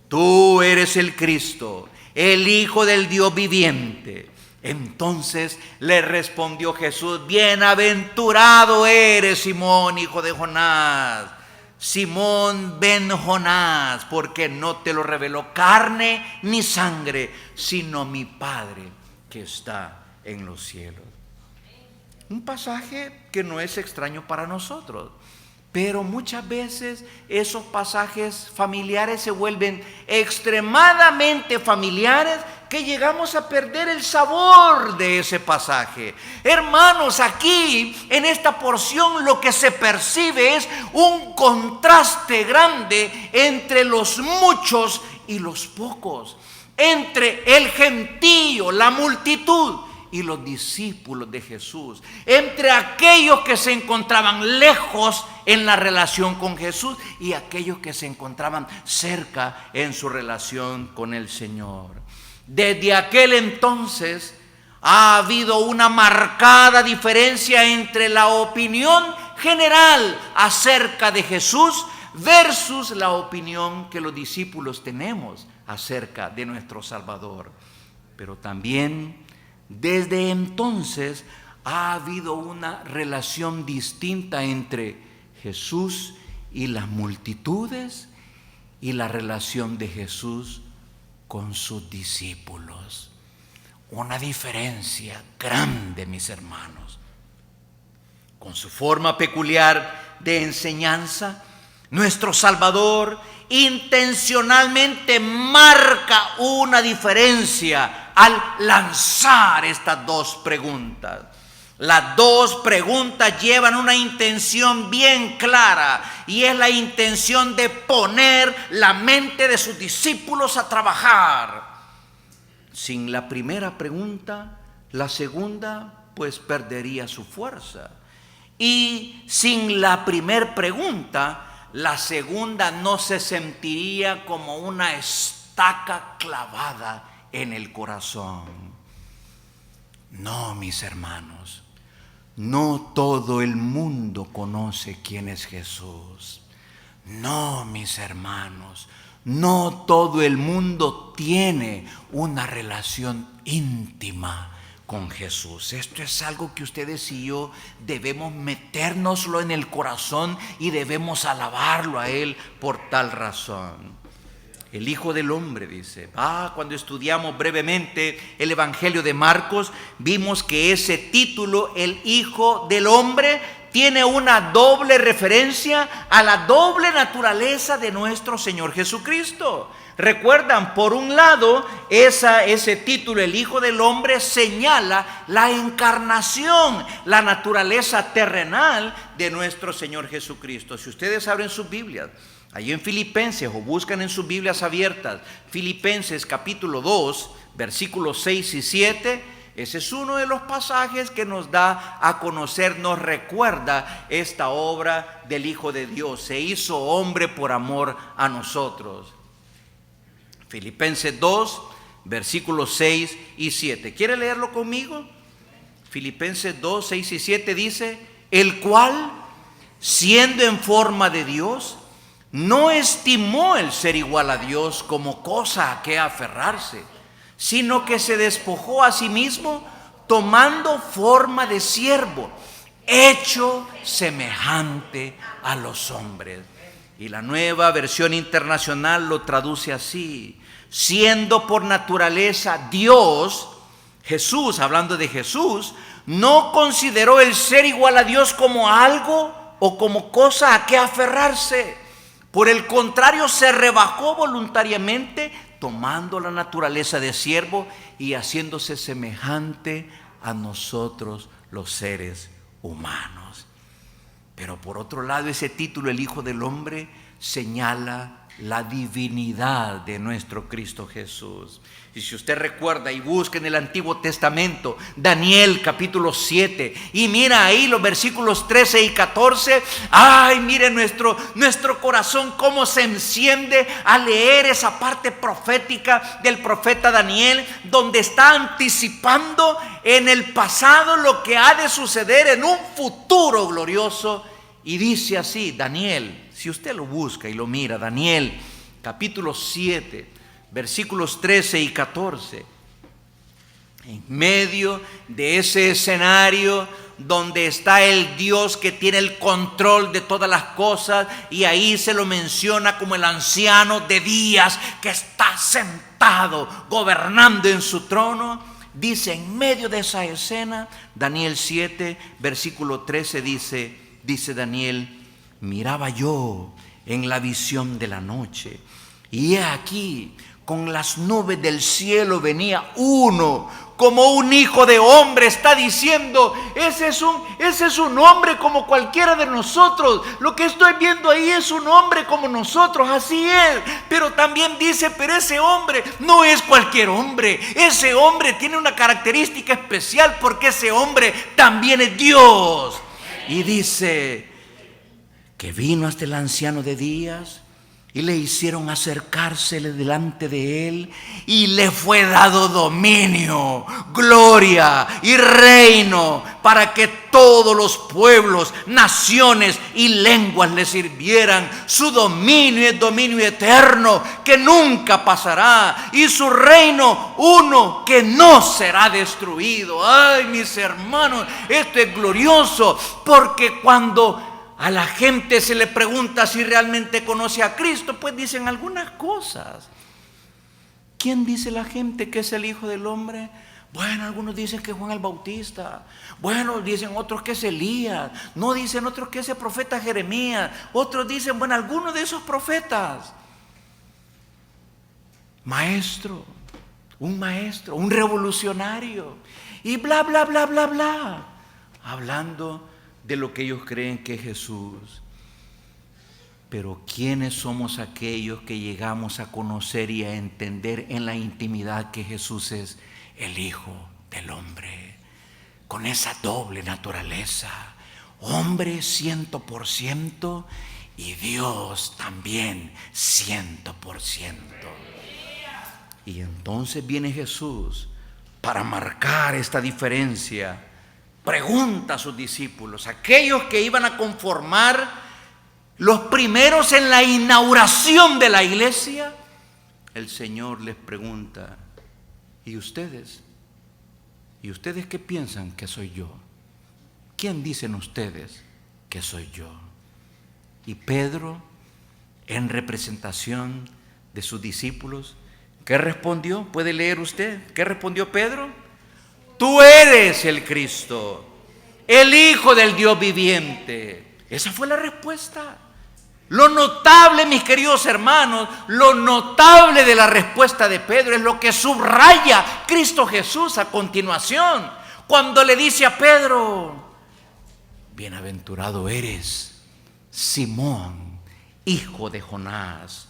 S1: tú eres el Cristo, el Hijo del Dios viviente. Entonces le respondió Jesús: bienaventurado eres, Simón, hijo de Jonás, Simón ben Jonás, porque no te lo reveló carne ni sangre, sino mi Padre que está en los cielos. Un pasaje que no es extraño para nosotros, pero muchas veces esos pasajes familiares se vuelven extremadamente familiares que llegamos a perder el sabor de ese pasaje. Hermanos, aquí en esta porción lo que se percibe es un contraste grande entre los muchos y los pocos, entre el gentío, la multitud, y los discípulos de Jesús, entre aquellos que se encontraban lejos en la relación con Jesús y aquellos que se encontraban cerca en su relación con el Señor. Desde aquel entonces ha habido una marcada diferencia entre la opinión general acerca de Jesús versus la opinión que los discípulos tenemos acerca de nuestro Salvador. Pero también desde entonces ha habido una relación distinta entre Jesús y las multitudes y la relación de Jesús con sus discípulos. Una diferencia grande, mis hermanos. Con su forma peculiar de enseñanza, nuestro Salvador intencionalmente marca una diferencia al lanzar estas dos preguntas. Las dos preguntas llevan una intención bien clara y es la intención de poner la mente de sus discípulos a trabajar. Sin la primera pregunta, la segunda pues perdería su fuerza. Y sin la primera pregunta, la segunda no se sentiría como una estaca clavada en el corazón. No, mis hermanos, no todo el mundo conoce quién es Jesús. No, mis hermanos, no todo el mundo tiene una relación íntima con Jesús. Esto es algo que ustedes y yo debemos metérnoslo en el corazón y debemos alabarlo a Él por tal razón. El Hijo del Hombre, dice. Cuando estudiamos brevemente el Evangelio de Marcos, vimos que ese título, el Hijo del Hombre, tiene una doble referencia a la doble naturaleza de nuestro Señor Jesucristo. Recuerdan, por un lado, ese título, el Hijo del Hombre, señala la encarnación, la naturaleza terrenal de nuestro Señor Jesucristo. Si ustedes abren sus Biblias, allí en Filipenses, o buscan en sus Biblias abiertas, Filipenses capítulo 2, versículos 6 y 7, ese es uno de los pasajes que nos da a conocer, nos recuerda esta obra del Hijo de Dios. Se hizo hombre por amor a nosotros. Filipenses 2, versículos 6 y 7. ¿Quiere leerlo conmigo? Filipenses 2, 6 y 7 dice: el cual, siendo en forma de Dios, no estimó el ser igual a Dios como cosa a que aferrarse, sino que se despojó a sí mismo, tomando forma de siervo, hecho semejante a los hombres. Y la Nueva Versión Internacional lo traduce así: siendo por naturaleza Dios, Jesús, hablando de Jesús, no consideró el ser igual a Dios como algo o como cosa a que aferrarse. Por el contrario, se rebajó voluntariamente, tomando la naturaleza de siervo y haciéndose semejante a nosotros los seres humanos. Pero por otro lado, ese título, el Hijo del Hombre, señala la divinidad de nuestro Cristo Jesús. Y si usted recuerda y busca en el Antiguo Testamento, Daniel capítulo 7, y mira ahí los versículos 13 y 14, ay, mire nuestro corazón cómo se enciende al leer esa parte profética del profeta Daniel, donde está anticipando en el pasado lo que ha de suceder en un futuro glorioso. Y dice así, Daniel, si usted lo busca y lo mira, Daniel capítulo 7, versículos 13 y 14, en medio de ese escenario donde está el Dios que tiene el control de todas las cosas, y ahí se lo menciona como el anciano de días que está sentado gobernando en su trono. Dice, en medio de esa escena, Daniel 7, versículo 13, dice Daniel: miraba yo en la visión de la noche, y he aquí, con las nubes del cielo venía uno, como un hijo de hombre. Está diciendo, ese es un hombre como cualquiera de nosotros. Lo que estoy viendo ahí es un hombre como nosotros, así es. Pero también dice, pero ese hombre no es cualquier hombre. Ese hombre tiene una característica especial, porque ese hombre también es Dios. Y dice que vino hasta el anciano de días, y le hicieron acercársele delante de él, y le fue dado dominio, gloria y reino, para que todos los pueblos, naciones y lenguas le sirvieran. Su dominio es dominio eterno, que nunca pasará, y su reino uno que no será destruido. Ay, mis hermanos, esto es glorioso, porque cuando a la gente se le pregunta si realmente conoce a Cristo, pues dicen algunas cosas. ¿Quién dice la gente que es el Hijo del Hombre? Bueno, algunos dicen que es Juan el Bautista. Bueno, dicen otros que es Elías. No, dicen otros que es el profeta Jeremías. Otros dicen, bueno, algunos de esos profetas. Maestro, un revolucionario. Y bla, bla, bla, bla, bla. Hablando de lo que ellos creen que es Jesús. Pero ¿quiénes somos aquellos que llegamos a conocer y a entender en la intimidad que Jesús es el Hijo del Hombre? Con esa doble naturaleza, hombre 100% y Dios también 100%. Y entonces viene Jesús para marcar esta diferencia. Pregunta a sus discípulos, aquellos que iban a conformar los primeros en la inauguración de la iglesia. El Señor les pregunta, ¿y ustedes? ¿Y ustedes qué piensan que soy yo? ¿Quién dicen ustedes que soy yo? Y Pedro, en representación de sus discípulos, ¿qué respondió? ¿Puede leer usted? ¿Qué respondió Pedro? Tú eres el Cristo, el Hijo del Dios viviente. Esa fue la respuesta. Lo notable, mis queridos hermanos, lo notable de la respuesta de Pedro es lo que subraya Cristo Jesús a continuación, cuando le dice a Pedro: bienaventurado eres, Simón, hijo de Jonás,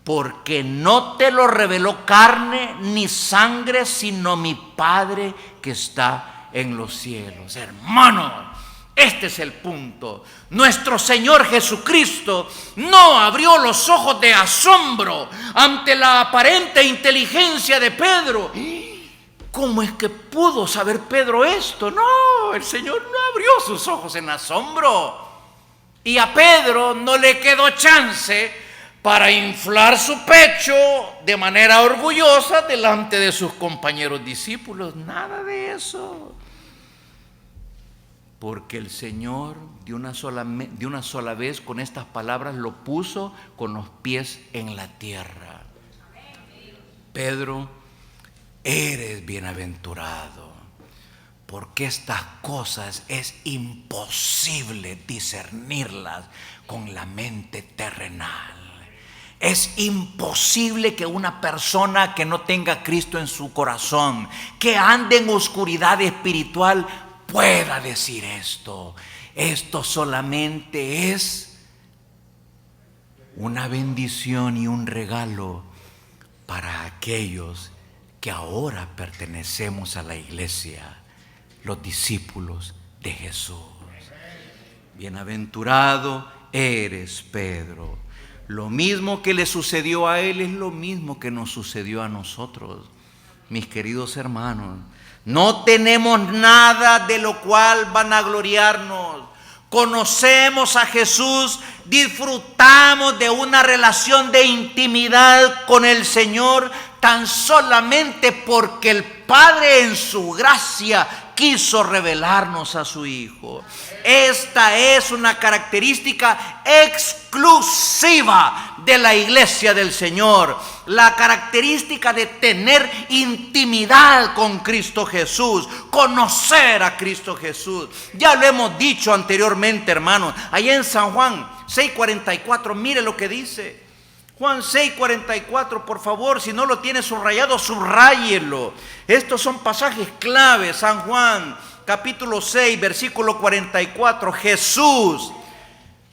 S1: porque no te lo reveló carne ni sangre, sino mi Padre que está en los cielos. Hermano, este es el punto. Nuestro Señor Jesucristo no abrió los ojos de asombro ante la aparente inteligencia de Pedro. ¿Cómo es que pudo saber Pedro esto? No, el Señor no abrió sus ojos en asombro. Y a Pedro no le quedó chance para inflar su pecho de manera orgullosa delante de sus compañeros discípulos. Nada de eso. Porque el Señor de una sola vez con estas palabras lo puso con los pies en la tierra. Pedro, eres bienaventurado, porque estas cosas es imposible discernirlas con la mente terrenal. Es imposible que una persona que no tenga a Cristo en su corazón, que ande en oscuridad espiritual, pueda decir esto. Esto solamente es una bendición y un regalo para aquellos que ahora pertenecemos a la iglesia, los discípulos de Jesús. Bienaventurado eres, Pedro. Lo mismo que le sucedió a él es lo mismo que nos sucedió a nosotros, mis queridos hermanos. No tenemos nada de lo cual vanagloriarnos. Conocemos a Jesús, disfrutamos de una relación de intimidad con el Señor tan solamente porque el Padre en su gracia quiso revelarnos a su Hijo. Esta es una característica exclusiva de la iglesia del Señor, la característica de tener intimidad con Cristo Jesús, conocer a Cristo Jesús. Ya lo hemos dicho anteriormente, hermanos, allá en San Juan 6:44, mire lo que dice. Juan 6:44, por favor, si no lo tiene subrayado, subráyelo. Estos son pasajes claves. San Juan capítulo 6, versículo 44. Jesús,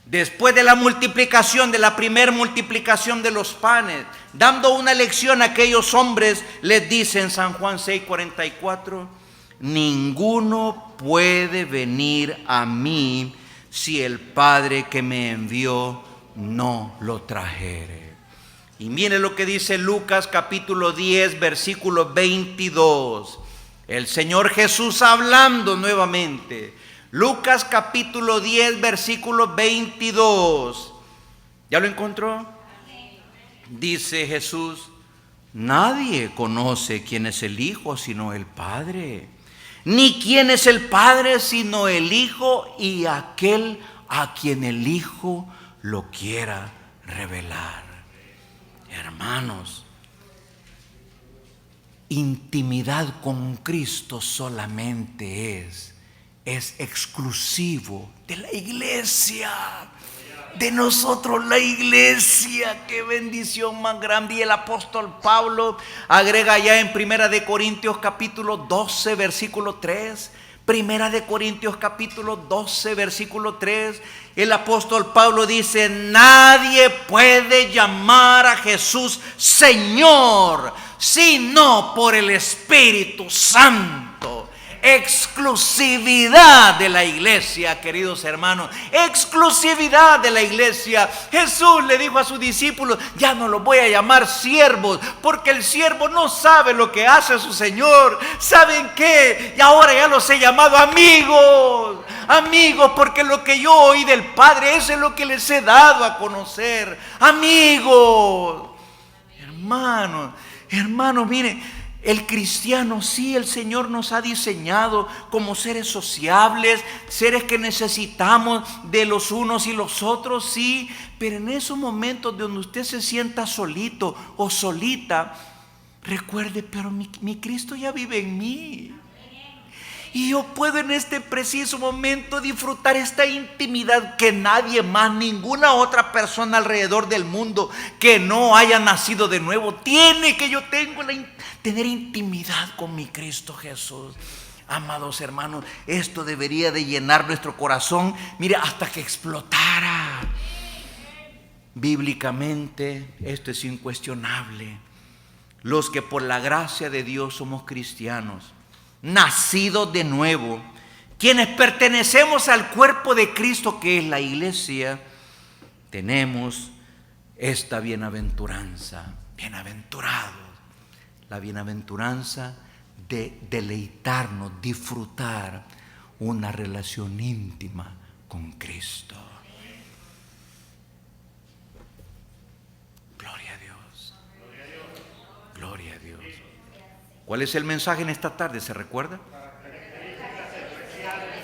S1: después de la multiplicación, de la primera multiplicación de los panes, dando una lección a aquellos hombres, les dice en San Juan 6:44, ninguno puede venir a mí si el Padre que me envió no lo trajere. Y mire lo que dice Lucas capítulo 10, versículo 22. El Señor Jesús hablando nuevamente. Lucas capítulo 10, versículo 22. ¿Ya lo encontró? Dice Jesús, nadie conoce quién es el Hijo sino el Padre, ni quién es el Padre sino el Hijo y aquel a quien el Hijo lo quiera revelar. Hermanos, intimidad con Cristo solamente es exclusivo de la iglesia, de nosotros la iglesia. Qué bendición más grande. Y el apóstol Pablo agrega ya en Primera de Corintios capítulo 12 versículo 3. Primera de Corintios capítulo 12 versículo 3. El apóstol Pablo dice, nadie puede llamar a Jesús Señor sino por el Espíritu Santo. Exclusividad de la iglesia, queridos hermanos, exclusividad de la iglesia. Jesús le dijo a sus discípulos, ya no los voy a llamar siervos, porque el siervo no sabe lo que hace su Señor. ¿Saben qué? Y ahora ya los he llamado amigos, amigos, porque lo que yo oí del Padre, eso es lo que les he dado a conocer. Amigos, hermanos, miren. El cristiano, sí, el Señor nos ha diseñado como seres sociables, seres que necesitamos de los unos y los otros, sí, pero en esos momentos donde usted se sienta solito o solita, recuerde, pero mi Cristo ya vive en mí. Y yo puedo en este preciso momento disfrutar esta intimidad que nadie más, ninguna otra persona alrededor del mundo que no haya nacido de nuevo tiene, que yo tengo tener intimidad con mi Cristo Jesús. Amados hermanos, esto debería de llenar nuestro corazón, mire, hasta que explotara. Bíblicamente esto es incuestionable. Los que por la gracia de Dios somos cristianos, nacidos de nuevo, quienes pertenecemos al cuerpo de Cristo que es la iglesia, tenemos esta bienaventuranza. Bienaventurados, la bienaventuranza de deleitarnos, disfrutar una relación íntima con Cristo. Gloria a Dios. ¿Cuál es el mensaje en esta tarde? ¿Se recuerda?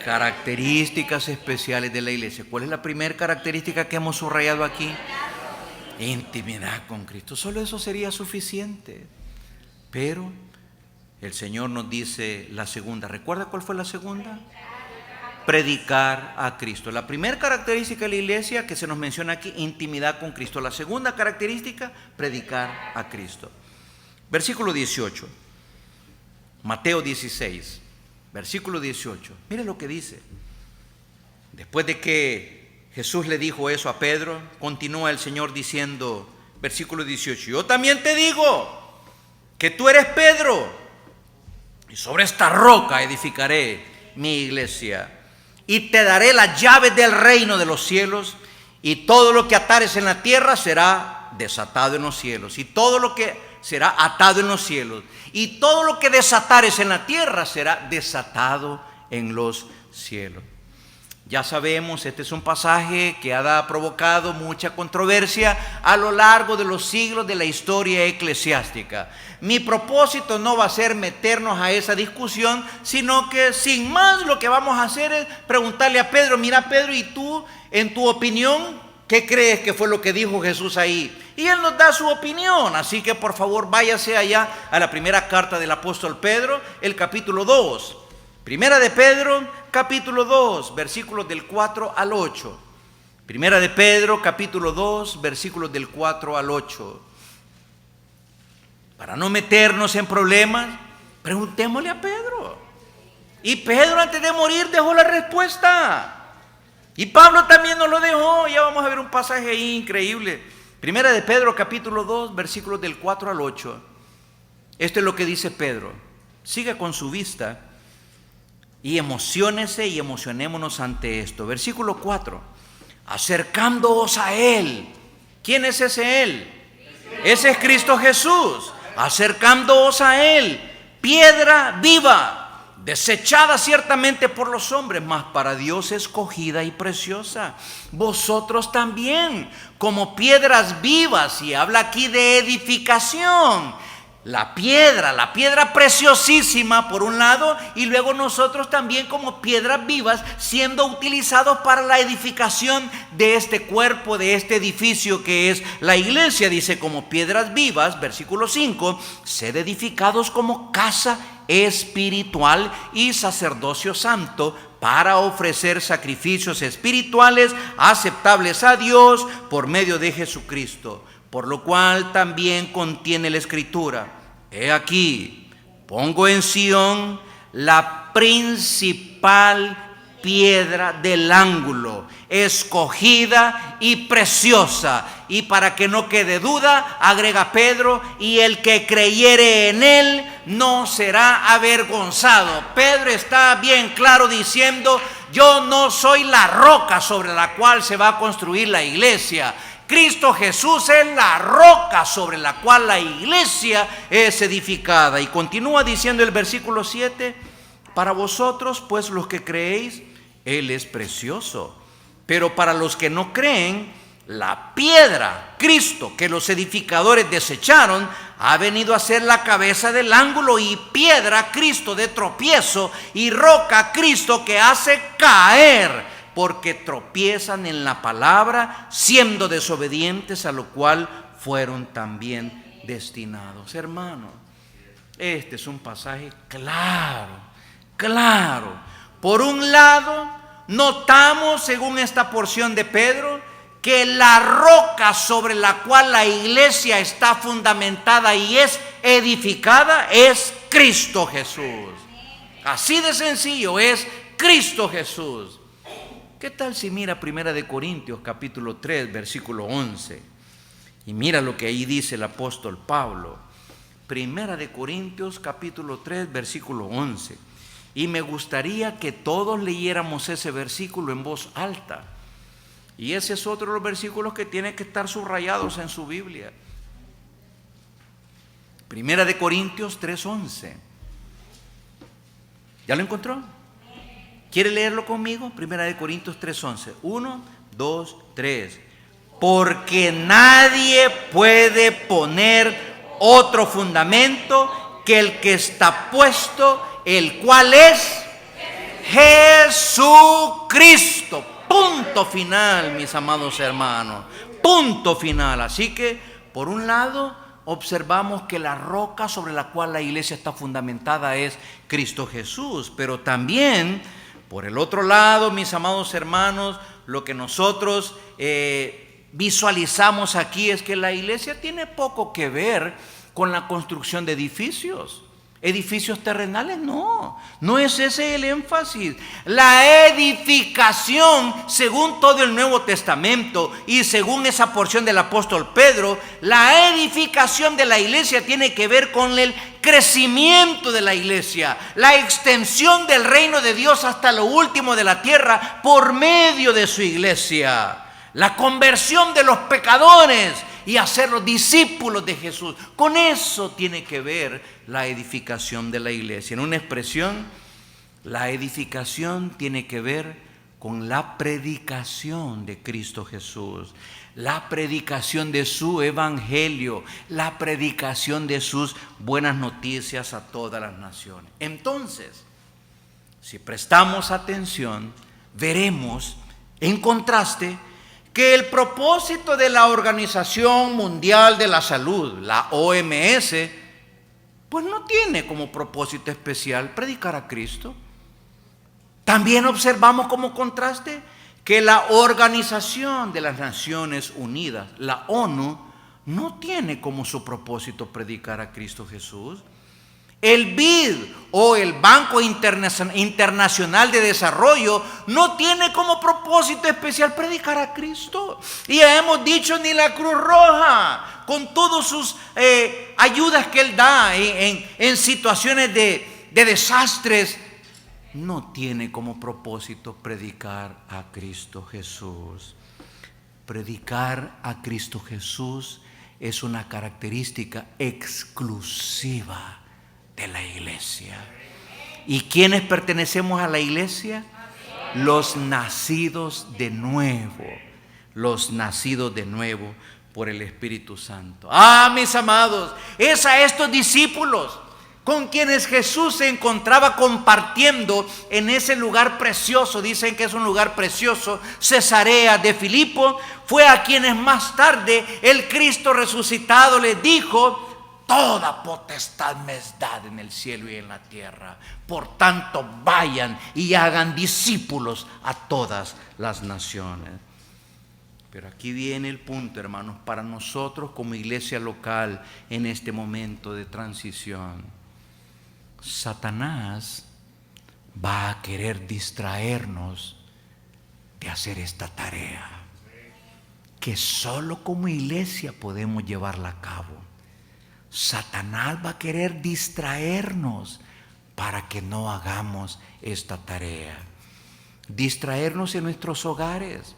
S1: Características especiales de la iglesia. ¿Cuál es la primera característica que hemos subrayado aquí? Intimidad con Cristo. Solo eso sería suficiente. Pero el Señor nos dice la segunda. ¿Recuerda cuál fue la segunda? Predicar a Cristo. La primera característica de la iglesia que se nos menciona aquí, intimidad con Cristo. La segunda característica, predicar a Cristo. Versículo 18. Mateo 16, versículo 18. Mire lo que dice. Después de que Jesús le dijo eso a Pedro, continúa el Señor diciendo, versículo 18, yo también te digo que tú eres Pedro, y sobre esta roca edificaré mi iglesia, y te daré las llaves del reino de los cielos, y todo lo que atares en la tierra será desatado en los cielos, y todo lo que será atado en los cielos, y todo lo que desatares en la tierra será desatado en los cielos. Ya sabemos, este es un pasaje que ha provocado mucha controversia a lo largo de los siglos de la historia eclesiástica. Mi propósito no va a ser meternos a esa discusión, sino que sin más lo que vamos a hacer es preguntarle a Pedro, mira Pedro, ¿y tú, en tu opinión, qué crees que fue lo que dijo Jesús ahí? Y él nos da su opinión, así que por favor váyase allá a la primera carta del apóstol Pedro, el capítulo 2. Primera de Pedro, capítulo 2, versículos del 4 al 8. Primera de Pedro, capítulo 2, versículos del 4 al 8. Para no meternos en problemas, preguntémosle a Pedro. Y Pedro antes de morir dejó la respuesta. Y Pablo también nos lo dejó. Ya vamos a ver un pasaje ahí increíble. Primera de Pedro, capítulo 2, versículos del 4 al 8. Esto es lo que dice Pedro. Siga con su vista y emociónese y emocionémonos ante esto. Versículo 4. Acercándoos a Él. ¿Quién es ese Él? Ese es Cristo Jesús. Acercándoos a Él. Piedra viva, desechada ciertamente por los hombres, mas para Dios escogida y preciosa. Vosotros también, como piedras vivas, y habla aquí de edificación. La piedra preciosísima por un lado, y luego nosotros también como piedras vivas siendo utilizados para la edificación de este cuerpo, de este edificio que es la iglesia. Dice, como piedras vivas, versículo 5, sed edificados como casa espiritual y sacerdocio santo, para ofrecer sacrificios espirituales aceptables a Dios por medio de Jesucristo. Por lo cual también contiene la Escritura: he aquí, pongo en Sión la principal piedra del ángulo, escogida y preciosa. Y para que no quede duda, agrega Pedro, y el que creyere en él no será avergonzado. Pedro está bien claro diciendo, yo no soy la roca sobre la cual se va a construir la iglesia. Cristo Jesús es la roca sobre la cual la iglesia es edificada. Y continúa diciendo el versículo 7, para vosotros pues los que creéis, Él es precioso, pero para los que no creen, la piedra, Cristo, que los edificadores desecharon, ha venido a ser la cabeza del ángulo, y piedra, Cristo, de tropiezo, y roca, Cristo, que hace caer, porque tropiezan en la palabra, siendo desobedientes, a lo cual fueron también destinados. Hermano, este es un pasaje claro. Por un lado, notamos, según esta porción de Pedro, que la roca sobre la cual la iglesia está fundamentada y es edificada es Cristo Jesús. Así de sencillo, es Cristo Jesús. ¿Qué tal si mira Primera de Corintios capítulo 3 versículo 11? Y mira lo que ahí dice el apóstol Pablo. Primera de Corintios capítulo 3 versículo 11. Y me gustaría que todos leyéramos ese versículo en voz alta. Y ese es otro de los versículos que tienen que estar subrayados en su Biblia. Primera de Corintios 3:11. ¿Ya lo encontró? ¿Quiere leerlo conmigo? Primera de Corintios 3:11. 1, 2, 3. Porque nadie puede poner otro fundamento que el que está puesto, el cual es Jesucristo. Punto final, mis amados hermanos. Punto final. Así que, por un lado, observamos que la roca sobre la cual la iglesia está fundamentada es Cristo Jesús. Pero también, por el otro lado, mis amados hermanos, lo que nosotros visualizamos aquí es que la iglesia tiene poco que ver con la construcción de edificios. Edificios terrenales, no es ese el énfasis. La edificación, según todo el Nuevo Testamento y según esa porción del apóstol Pedro, la edificación de la iglesia tiene que ver con el crecimiento de la iglesia, la extensión del reino de Dios hasta lo último de la tierra por medio de su iglesia, la conversión de los pecadores y hacerlos discípulos de Jesús. Con eso tiene que ver la edificación de la iglesia. En una expresión, la edificación tiene que ver con la predicación de Cristo Jesús, la predicación de su evangelio, la predicación de sus buenas noticias a todas las naciones. Entonces, si prestamos atención, veremos en contraste que el propósito de la Organización Mundial de la Salud, la OMS, pues no tiene como propósito especial predicar a Cristo. También observamos como contraste que la Organización de las Naciones Unidas, la ONU, no tiene como su propósito predicar a Cristo Jesús. El BID o el Banco Internacional de Desarrollo no tiene como propósito especial predicar a Cristo. Y ya hemos dicho, ni la Cruz Roja, con todas sus ayudas que él da en situaciones de desastres, no tiene como propósito predicar a Cristo Jesús. Predicar a Cristo Jesús es una característica exclusiva de la iglesia. ¿Y quiénes pertenecemos a la iglesia? Los nacidos de nuevo. Los nacidos de nuevo por el Espíritu Santo. Mis amados, es a estos discípulos con quienes Jesús se encontraba compartiendo en ese lugar precioso. Dicen que es un lugar precioso, Cesarea de Filipo. Fue a quienes más tarde el Cristo resucitado les dijo: toda potestad me es dada en el cielo y en la tierra. Por tanto, vayan y hagan discípulos a todas las naciones. Pero aquí viene el punto, hermanos, para nosotros como iglesia local en este momento de transición. Satanás va a querer distraernos de hacer esta tarea, que solo como iglesia podemos llevarla a cabo. Satanás va a querer distraernos para que no hagamos esta tarea. Distraernos en nuestros hogares,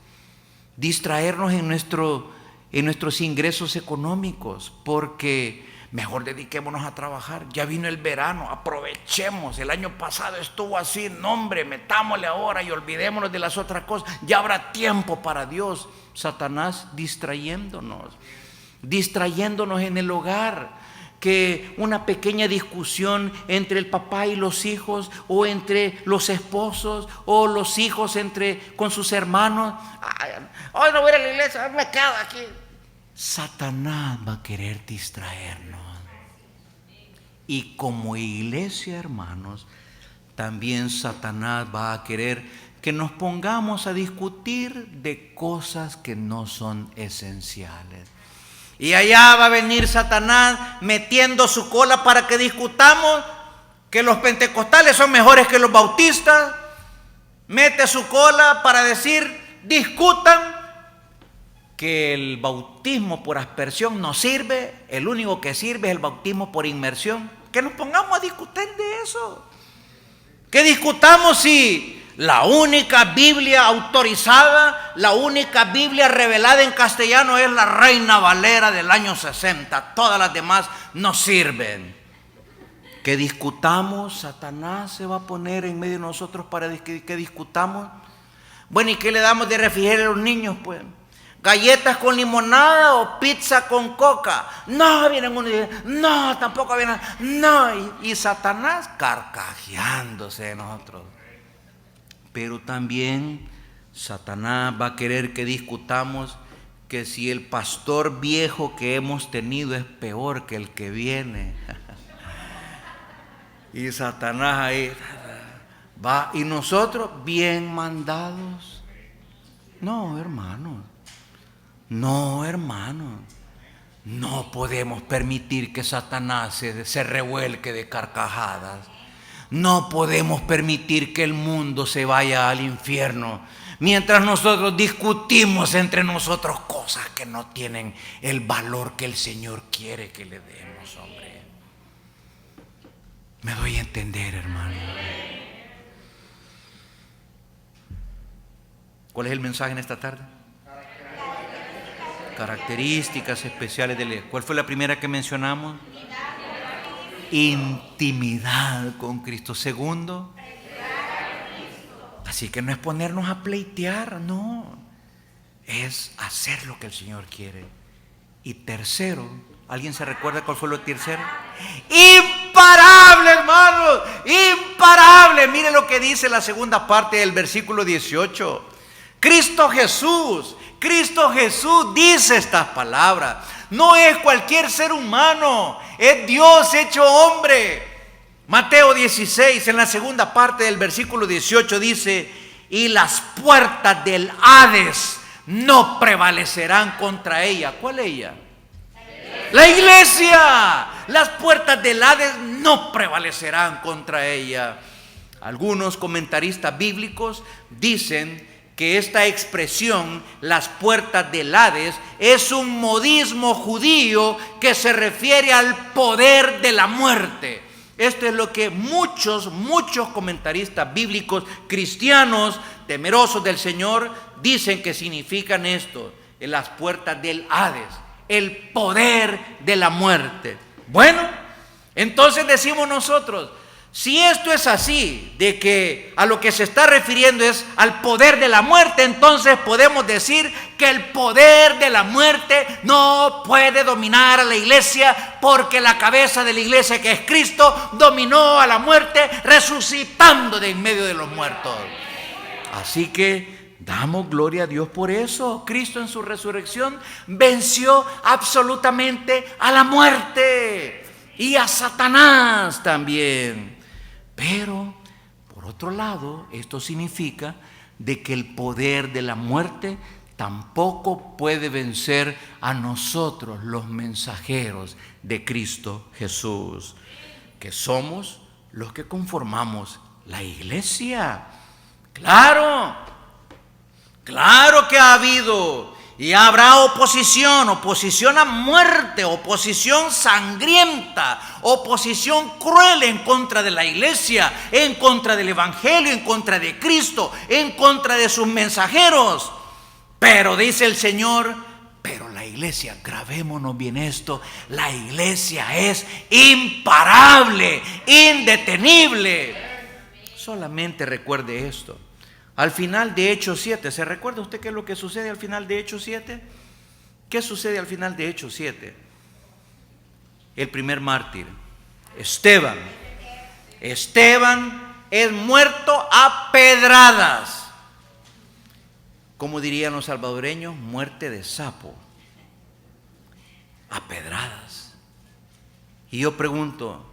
S1: distraernos en nuestros ingresos económicos, porque mejor dediquémonos a trabajar. Ya vino el verano, aprovechemos. El año pasado estuvo así, no hombre, metámosle ahora y olvidémonos de las otras cosas. Ya habrá tiempo para Dios. Satanás distrayéndonos en el hogar. Que una pequeña discusión entre el papá y los hijos, o entre los esposos, o los hijos con sus hermanos. Hoy no voy a la iglesia, me quedo aquí. Satanás va a querer distraernos. Y como iglesia, hermanos, también Satanás va a querer que nos pongamos a discutir de cosas que no son esenciales. Y allá va a venir Satanás metiendo su cola para que discutamos que los pentecostales son mejores que los bautistas. Mete su cola para decir, discutan que el bautismo por aspersión no sirve, el único que sirve es el bautismo por inmersión. Que nos pongamos a discutir de eso. Que discutamos si la única Biblia autorizada, la única Biblia revelada en castellano es la Reina Valera del año 60. Todas las demás no sirven. Que discutamos, Satanás se va a poner en medio de nosotros para que discutamos. Bueno, ¿y qué le damos de refrigerio a los niños? Pues ¿Galletas con limonada o pizza con coca? No, vienen uno y dicen, no, tampoco vienen, no. Y Satanás carcajeándose de nosotros. Pero también Satanás va a querer que discutamos que si el pastor viejo que hemos tenido es peor que el que viene. Y Satanás ahí va, y nosotros bien mandados. No, hermanos. No, hermano, no podemos permitir que Satanás se revuelque de carcajadas. No podemos permitir que el mundo se vaya al infierno mientras nosotros discutimos entre nosotros cosas que no tienen el valor que el Señor quiere que le demos, hombre. Me doy a entender, hermano. ¿Cuál es el mensaje en esta tarde? Características especiales de la iglesia. ¿Cuál fue la primera que mencionamos? Intimidad con Cristo. Segundo, así que no es ponernos a pleitear, no, es hacer lo que el Señor quiere. Y tercero, ¿alguien se recuerda cuál fue lo tercero? Imparable, hermanos, imparable. Mire lo que dice la segunda parte del versículo 18. Cristo Jesús dice estas palabras. No es cualquier ser humano, es Dios hecho hombre. Mateo 16, en la segunda parte del versículo 18 dice: y las puertas del Hades no prevalecerán contra ella. ¿Cuál ella? La iglesia. Las puertas del Hades no prevalecerán contra ella. Algunos comentaristas bíblicos dicen que esta expresión, las puertas del Hades, es un modismo judío que se refiere al poder de la muerte. Esto es lo que muchos comentaristas bíblicos cristianos temerosos del Señor dicen que significan esto, en las puertas del Hades, el poder de la muerte. Bueno, entonces decimos nosotros, si esto es así, de que a lo que se está refiriendo es al poder de la muerte, entonces podemos decir que el poder de la muerte no puede dominar a la iglesia, porque la cabeza de la iglesia, que es Cristo, dominó a la muerte resucitando de en medio de los muertos. Así que damos gloria a Dios por eso. Cristo en su resurrección venció absolutamente a la muerte y a Satanás también. Pero, por otro lado, esto significa de que el poder de la muerte tampoco puede vencer a nosotros, los mensajeros de Cristo Jesús, que somos los que conformamos la iglesia. Claro que ha habido y habrá oposición a muerte, oposición sangrienta, oposición cruel en contra de la iglesia, en contra del evangelio, en contra de Cristo, en contra de sus mensajeros. Pero dice el Señor, pero la iglesia, grabémonos bien esto, la iglesia es imparable, indetenible. Solamente recuerde esto. Al final de Hechos 7, ¿se recuerda usted qué es lo que sucede al final de Hechos 7? ¿Qué sucede al final de Hechos 7? El primer mártir, Esteban. Esteban es muerto a pedradas. Como dirían los salvadoreños, muerte de sapo. A pedradas. Y yo pregunto,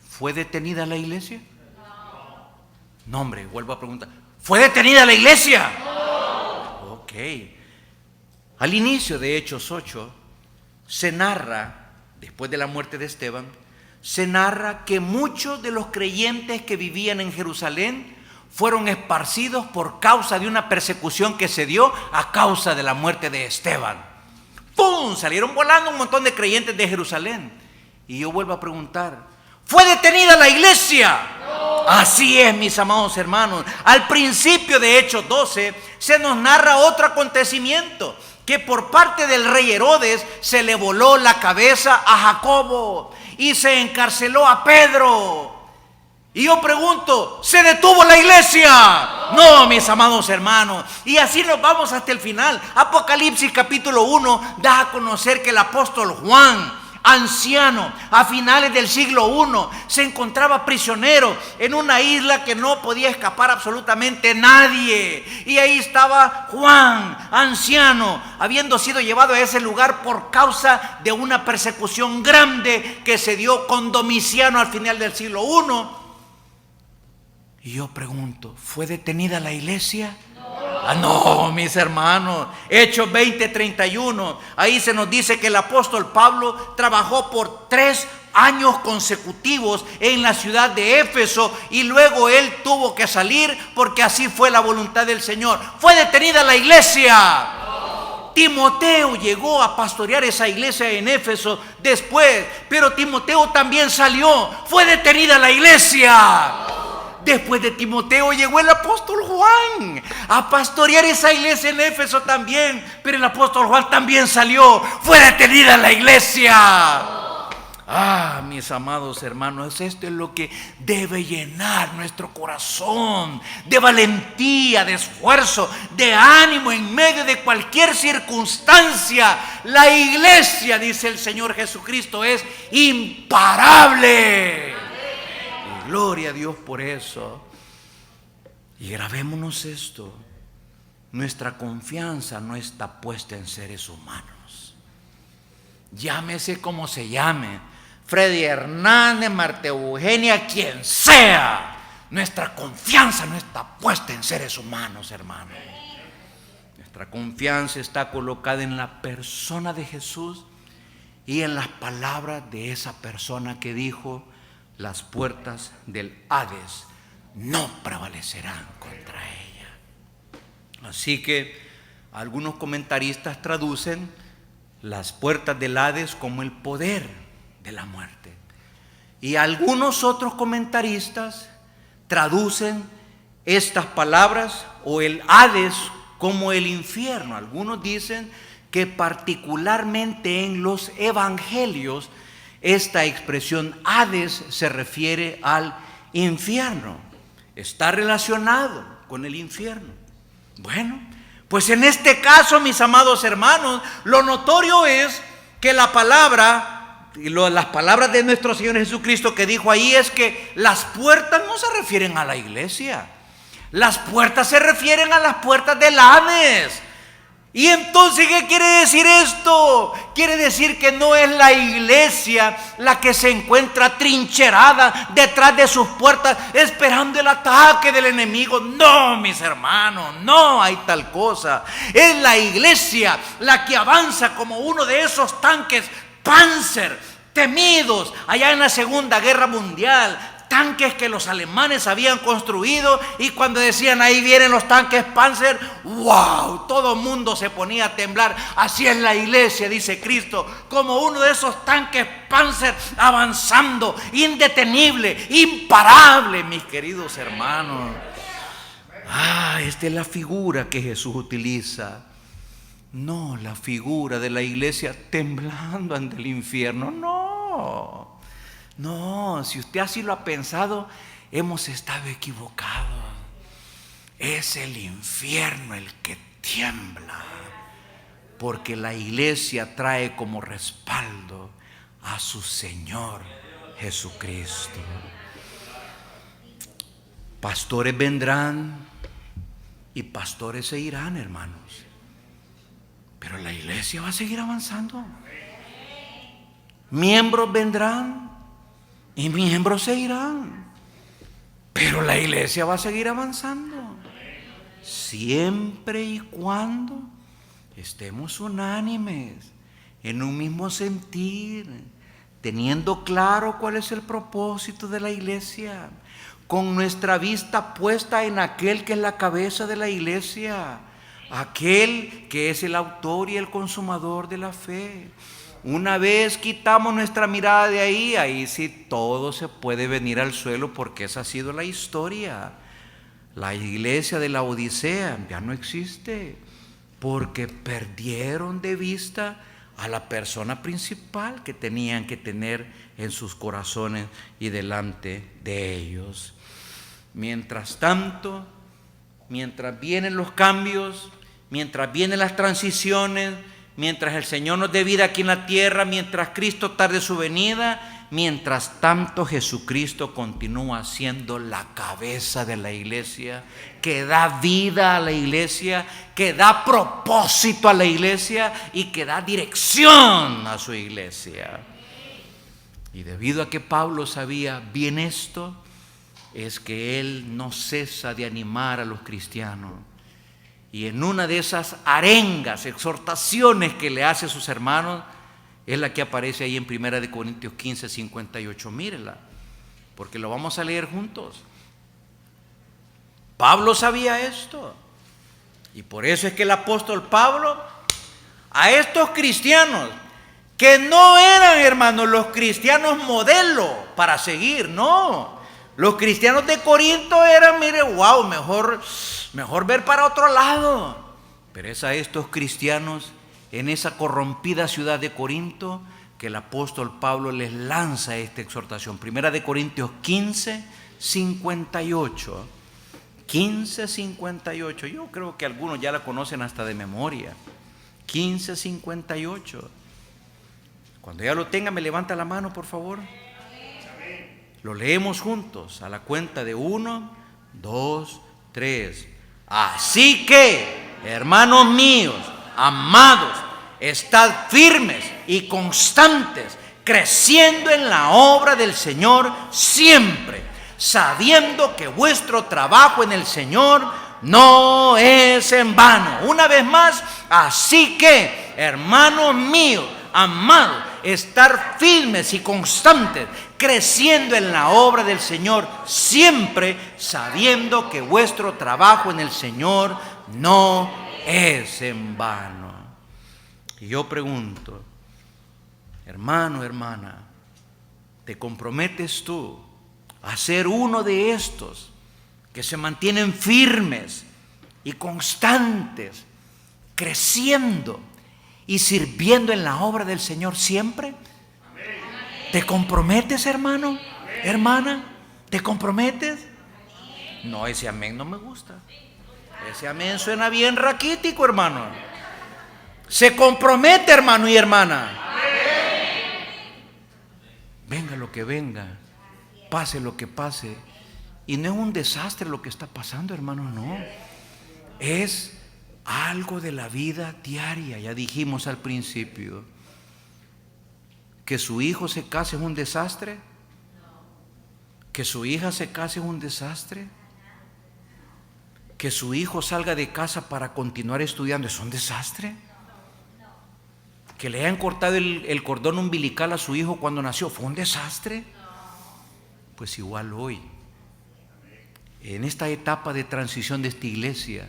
S1: ¿fue detenida la iglesia? No, hombre, vuelvo a preguntar. ¿Fue detenida la iglesia? No. Ok. Al inicio de Hechos 8 se narra, después de la muerte de Esteban, se narra que muchos de los creyentes que vivían en Jerusalén fueron esparcidos por causa de una persecución que se dio a causa de la muerte de Esteban. ¡Pum! Salieron volando un montón de creyentes de Jerusalén. Y yo vuelvo a preguntar, ¿fue detenida la iglesia? No. Así es, mis amados hermanos. Al principio de Hechos 12 se nos narra otro acontecimiento, que por parte del rey Herodes se le voló la cabeza a Jacobo y se encarceló a Pedro. Y yo pregunto, ¿se detuvo la iglesia? No, mis amados hermanos. Y así nos vamos hasta el final. Apocalipsis capítulo 1 da a conocer que el apóstol Juan, anciano, a finales del siglo I, se encontraba prisionero en una isla que no podía escapar absolutamente nadie. Y ahí estaba Juan, anciano, habiendo sido llevado a ese lugar por causa de una persecución grande que se dio con Domiciano al final del siglo I. Y yo pregunto, ¿fue detenida la iglesia? No, mis hermanos. Hechos 20:31. Ahí se nos dice que el apóstol Pablo trabajó por 3 años consecutivos en la ciudad de Éfeso y luego él tuvo que salir porque así fue la voluntad del Señor. ¿Fue detenida la iglesia? Timoteo llegó a pastorear esa iglesia en Éfeso después, pero Timoteo también salió. ¿Fue detenida la iglesia? Después de Timoteo llegó el apóstol Juan a pastorear esa iglesia en Éfeso también, pero el apóstol Juan también salió. Fue detenida la iglesia. Mis amados hermanos, esto es lo que debe llenar nuestro corazón de valentía, de esfuerzo, de ánimo en medio de cualquier circunstancia. La iglesia, dice el Señor Jesucristo, es imparable. Gloria a Dios por eso. Y grabémonos esto: nuestra confianza no está puesta en seres humanos. Llámese como se llame, Freddy Hernández, Marta Eugenia, quien sea. Nuestra confianza no está puesta en seres humanos, hermano. Nuestra confianza está colocada en la persona de Jesús y en las palabras de esa persona que dijo: las puertas del Hades no prevalecerán contra ella. Así que algunos comentaristas traducen las puertas del Hades como el poder de la muerte. Y algunos otros comentaristas traducen estas palabras o el Hades como el infierno. Algunos dicen que particularmente en los evangelios esta expresión Hades se refiere al infierno. Está relacionado con el infierno. Bueno, pues en este caso, mis amados hermanos, lo notorio es que la palabra, las palabras de nuestro Señor Jesucristo que dijo ahí es que las puertas no se refieren a la iglesia. Las puertas se refieren a las puertas del Hades. Y entonces, ¿qué quiere decir esto? Quiere decir que no es la iglesia la que se encuentra trincherada detrás de sus puertas esperando el ataque del enemigo. No, mis hermanos, no hay tal cosa. Es la iglesia la que avanza como uno de esos tanques Panzer temidos allá en la Segunda Guerra Mundial. Tanques que los alemanes habían construido, y cuando decían ahí vienen los tanques Panzer, wow, todo el mundo se ponía a temblar. Así es la iglesia, dice Cristo, como uno de esos tanques Panzer avanzando, indetenible, imparable, mis queridos hermanos. Esta es la figura que Jesús utiliza. No la figura de la iglesia temblando ante el infierno, no, si usted así lo ha pensado, hemos estado equivocados. Es el infierno el que tiembla, porque la iglesia trae como respaldo a su Señor Jesucristo. Pastores vendrán y pastores se irán, hermanos, pero la iglesia va a seguir avanzando. Miembros vendrán y miembros se irán, pero la iglesia va a seguir avanzando, siempre y cuando estemos unánimes, en un mismo sentir, teniendo claro cuál es el propósito de la iglesia, con nuestra vista puesta en aquel que es la cabeza de la iglesia, aquel que es el autor y el consumador de la fe. Una vez quitamos nuestra mirada de ahí, ahí sí todo se puede venir al suelo, porque esa ha sido la historia. La iglesia de la Odisea ya no existe, porque perdieron de vista a la persona principal que tenían que tener en sus corazones y delante de ellos. Mientras tanto, mientras vienen los cambios, mientras vienen las transiciones, mientras el Señor nos dé vida aquí en la tierra, mientras Cristo tarde su venida, mientras tanto Jesucristo continúa siendo la cabeza de la iglesia, que da vida a la iglesia, que da propósito a la iglesia y que da dirección a su iglesia. Y debido a que Pablo sabía bien esto, es que él no cesa de animar a los cristianos. Y en una de esas arengas, exhortaciones que le hace a sus hermanos, es la que aparece ahí en 1 Corintios 15, 58. Mírela, porque lo vamos a leer juntos. Pablo sabía esto. Y por eso es que el apóstol Pablo, a estos cristianos, que no eran, hermanos, los cristianos modelo para seguir, no. Los cristianos de Corinto eran, mire, wow, mejor ver para otro lado. Pero es a estos cristianos en esa corrompida ciudad de Corinto que el apóstol Pablo les lanza esta exhortación. 1 Corintios 15, 58. 15, 58. Yo creo que algunos ya la conocen hasta de memoria. 15, 58. Cuando ya lo tenga, me levanta la mano, por favor. Lo leemos juntos a la cuenta de 1, 2, 3. Así que, hermanos míos, amados, estad firmes y constantes, creciendo en la obra del Señor siempre, sabiendo que vuestro trabajo en el Señor no es en vano. Una vez más, así que, hermanos míos, amados, estar firmes y constantes, creciendo en la obra del Señor siempre, sabiendo que vuestro trabajo en el Señor no es en vano. Y yo pregunto, hermano, hermana, ¿te comprometes tú a ser uno de estos que se mantienen firmes y constantes, creciendo y sirviendo en la obra del Señor siempre? ¿Te comprometes, hermano, hermana? ¿Te comprometes? No, ese amén no me gusta. Ese amén suena bien raquítico, hermano. Se compromete, hermano y hermana. Venga lo que venga, pase lo que pase. Y no es un desastre lo que está pasando, hermano, no. Es algo de la vida diaria. Ya dijimos al principio que su hijo se case es un desastre, que su hija se case es un desastre, que su hijo salga de casa para continuar estudiando es un desastre, que le hayan cortado el cordón umbilical a su hijo cuando nació fue un desastre. Pues igual hoy, en esta etapa de transición de esta iglesia,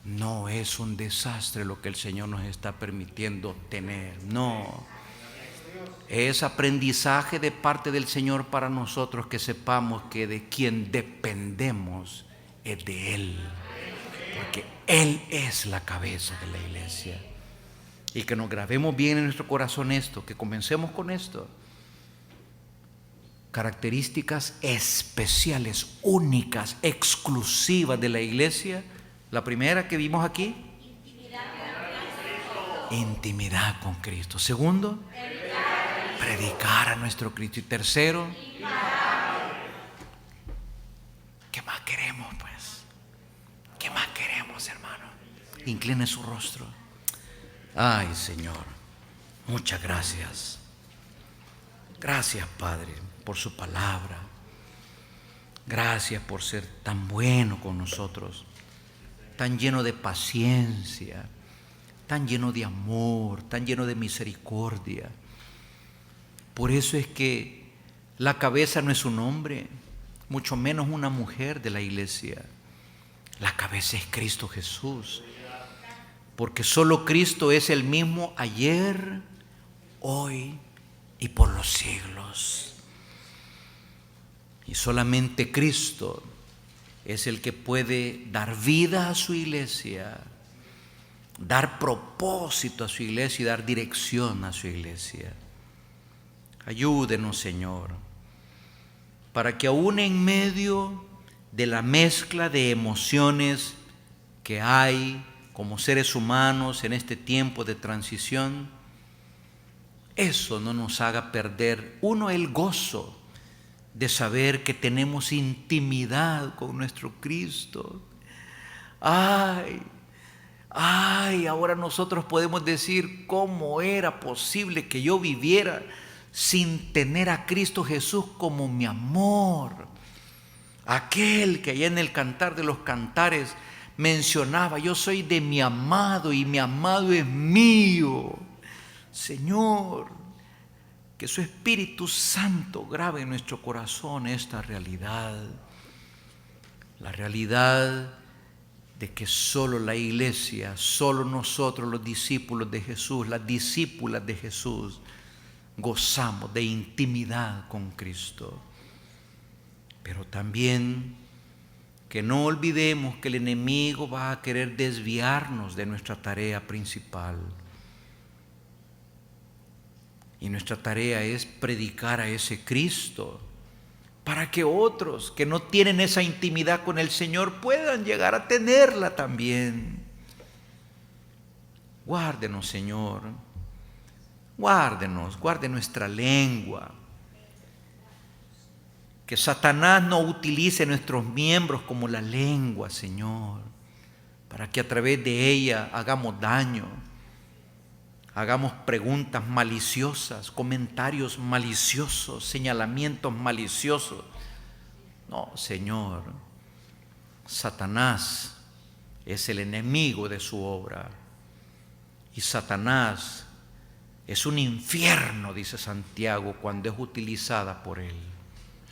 S1: no es un desastre lo que el Señor nos está permitiendo tener, no. Es aprendizaje de parte del Señor para nosotros, que sepamos que de quien dependemos es de Él, porque Él es la cabeza de la iglesia. Y que nos grabemos bien en nuestro corazón esto, que comencemos con esto. Características especiales, únicas, exclusivas de la iglesia. La primera que vimos aquí, intimidad con Cristo. Segundo, predicar a nuestro Cristo. Y tercero, ¿qué más queremos, pues? ¿Qué más queremos, hermano? Incline su rostro. Ay, Señor, muchas gracias. Gracias, Padre, por su palabra. Gracias por ser tan bueno con nosotros, tan lleno de paciencia, tan lleno de amor, tan lleno de misericordia. Por eso es que la cabeza no es un hombre, mucho menos una mujer de la iglesia. La cabeza es Cristo Jesús, porque solo Cristo es el mismo ayer, hoy y por los siglos. Y solamente Cristo es el que puede dar vida a su iglesia, dar propósito a su iglesia y dar dirección a su iglesia. Ayúdenos, Señor, para que aún en medio de la mezcla de emociones que hay como seres humanos en este tiempo de transición, eso no nos haga perder, uno, el gozo de saber que tenemos intimidad con nuestro Cristo. Ay, ahora nosotros podemos decir cómo era posible que yo viviera sin tener a Cristo Jesús como mi amor. Aquel que allá en el Cantar de los Cantares mencionaba: yo soy de mi amado y mi amado es mío. Señor, que su Espíritu Santo grabe en nuestro corazón esta realidad, la realidad de que solo la iglesia, solo nosotros los discípulos de Jesús, las discípulas de Jesús, gozamos de intimidad con Cristo. Pero también que no olvidemos que el enemigo va a querer desviarnos de nuestra tarea principal. Y nuestra tarea es predicar a ese Cristo, para que otros que no tienen esa intimidad con el Señor puedan llegar a tenerla también. Guárdenos, Señor. Guárdenos, guarde nuestra lengua. Que Satanás no utilice nuestros miembros como la lengua, Señor, para que a través de ella hagamos daño, hagamos preguntas maliciosas, comentarios maliciosos, señalamientos maliciosos. No, Señor, Satanás es el enemigo de su obra. Y Satanás es un infierno, dice Santiago, cuando es utilizada por él.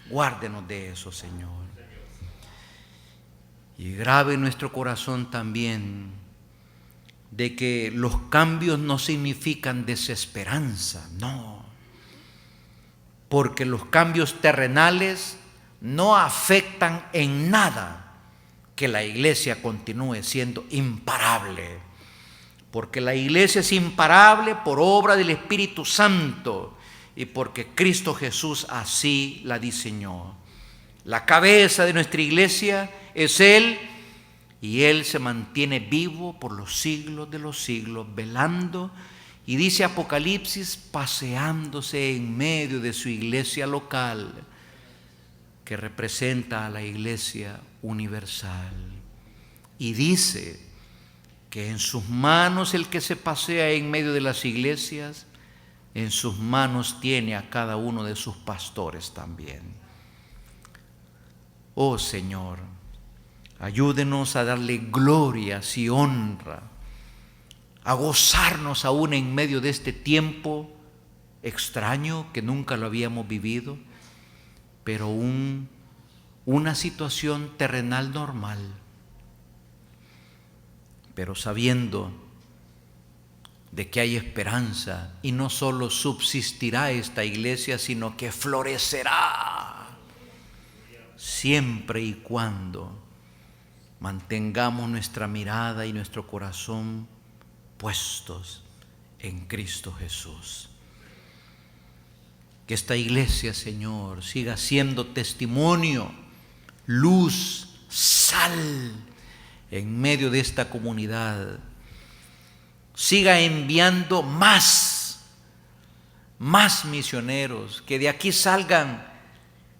S1: Guárdenos de eso, Señor. Y grabe en nuestro corazón también de que los cambios no significan desesperanza, no. Porque los cambios terrenales no afectan en nada que la iglesia continúe siendo imparable. Porque la iglesia es imparable por obra del Espíritu Santo y porque Cristo Jesús así la diseñó. La cabeza de nuestra iglesia es Él, y Él se mantiene vivo por los siglos de los siglos, velando, y dice Apocalipsis, paseándose en medio de su iglesia local, que representa a la iglesia universal. Y dice que en sus manos, el que se pasea en medio de las iglesias, en sus manos tiene a cada uno de sus pastores también. Oh Señor, ayúdenos a darle glorias y honra, a gozarnos aún en medio de este tiempo extraño que nunca lo habíamos vivido, pero una situación terrenal normal, pero sabiendo de que hay esperanza, y no solo subsistirá esta iglesia, sino que florecerá siempre y cuando mantengamos nuestra mirada y nuestro corazón puestos en Cristo Jesús. Que esta iglesia, Señor, siga siendo testimonio, luz, sal en medio de esta comunidad. Siga enviando más misioneros, que de aquí salgan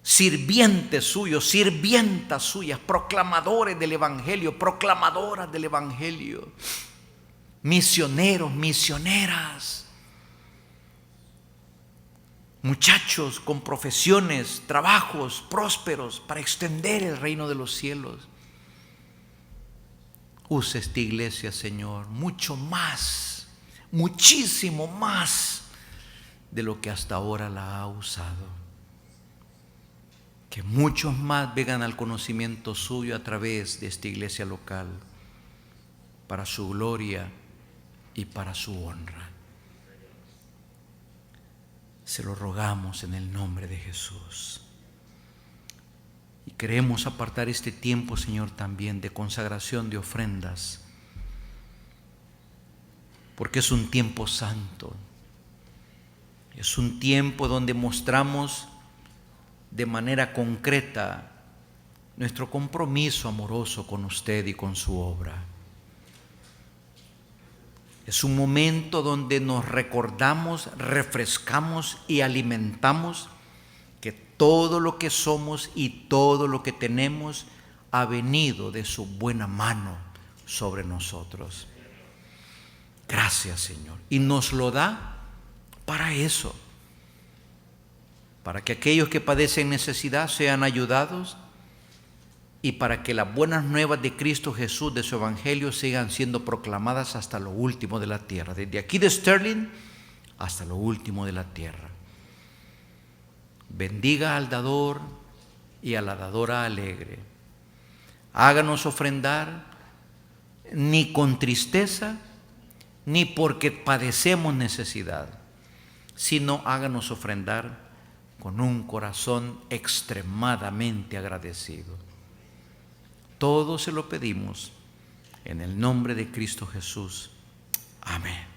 S1: sirvientes suyos, sirvientas suyas, proclamadores del Evangelio, proclamadoras del Evangelio, misioneros, misioneras, muchachos con profesiones, trabajos prósperos para extender el reino de los cielos. Usa esta iglesia, Señor, mucho más, muchísimo más de lo que hasta ahora la ha usado. Que muchos más vengan al conocimiento suyo a través de esta iglesia local, para su gloria y para su honra. Se lo rogamos en el nombre de Jesús. Y queremos apartar este tiempo, Señor, también de consagración de ofrendas, porque es un tiempo santo. Es un tiempo donde mostramos de manera concreta nuestro compromiso amoroso con usted y con su obra. Es un momento donde nos recordamos, refrescamos y alimentamos que todo lo que somos y todo lo que tenemos ha venido de su buena mano sobre nosotros. Gracias, Señor. Y nos lo da para eso, para que aquellos que padecen necesidad sean ayudados y para que las buenas nuevas de Cristo Jesús, de su Evangelio, sigan siendo proclamadas hasta lo último de la tierra, desde aquí de Sterling hasta lo último de la tierra. Bendiga al dador y a la dadora alegre. Háganos ofrendar ni con tristeza, ni porque padecemos necesidad, sino háganos ofrendar con un corazón extremadamente agradecido. Todo se lo pedimos en el nombre de Cristo Jesús. Amén.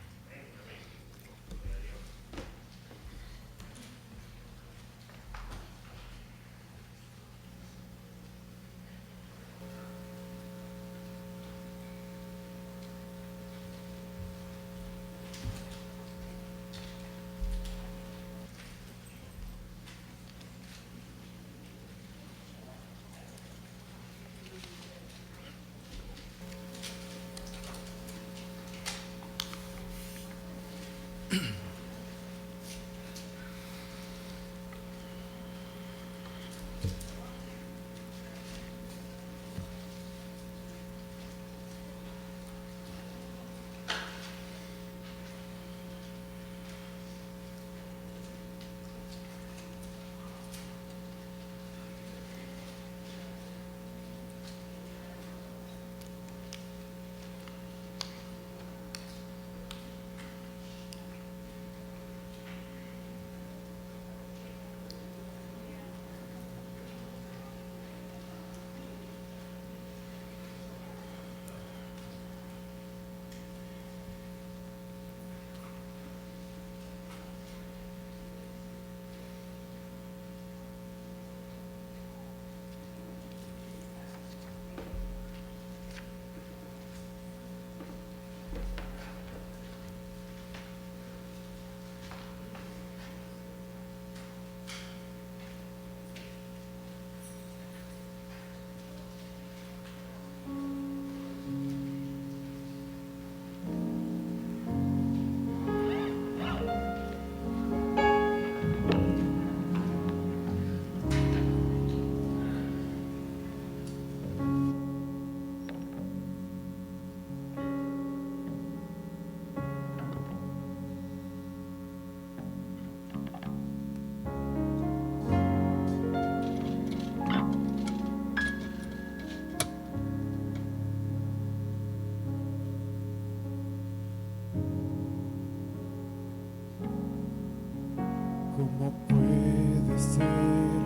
S6: ¿Cómo puede ser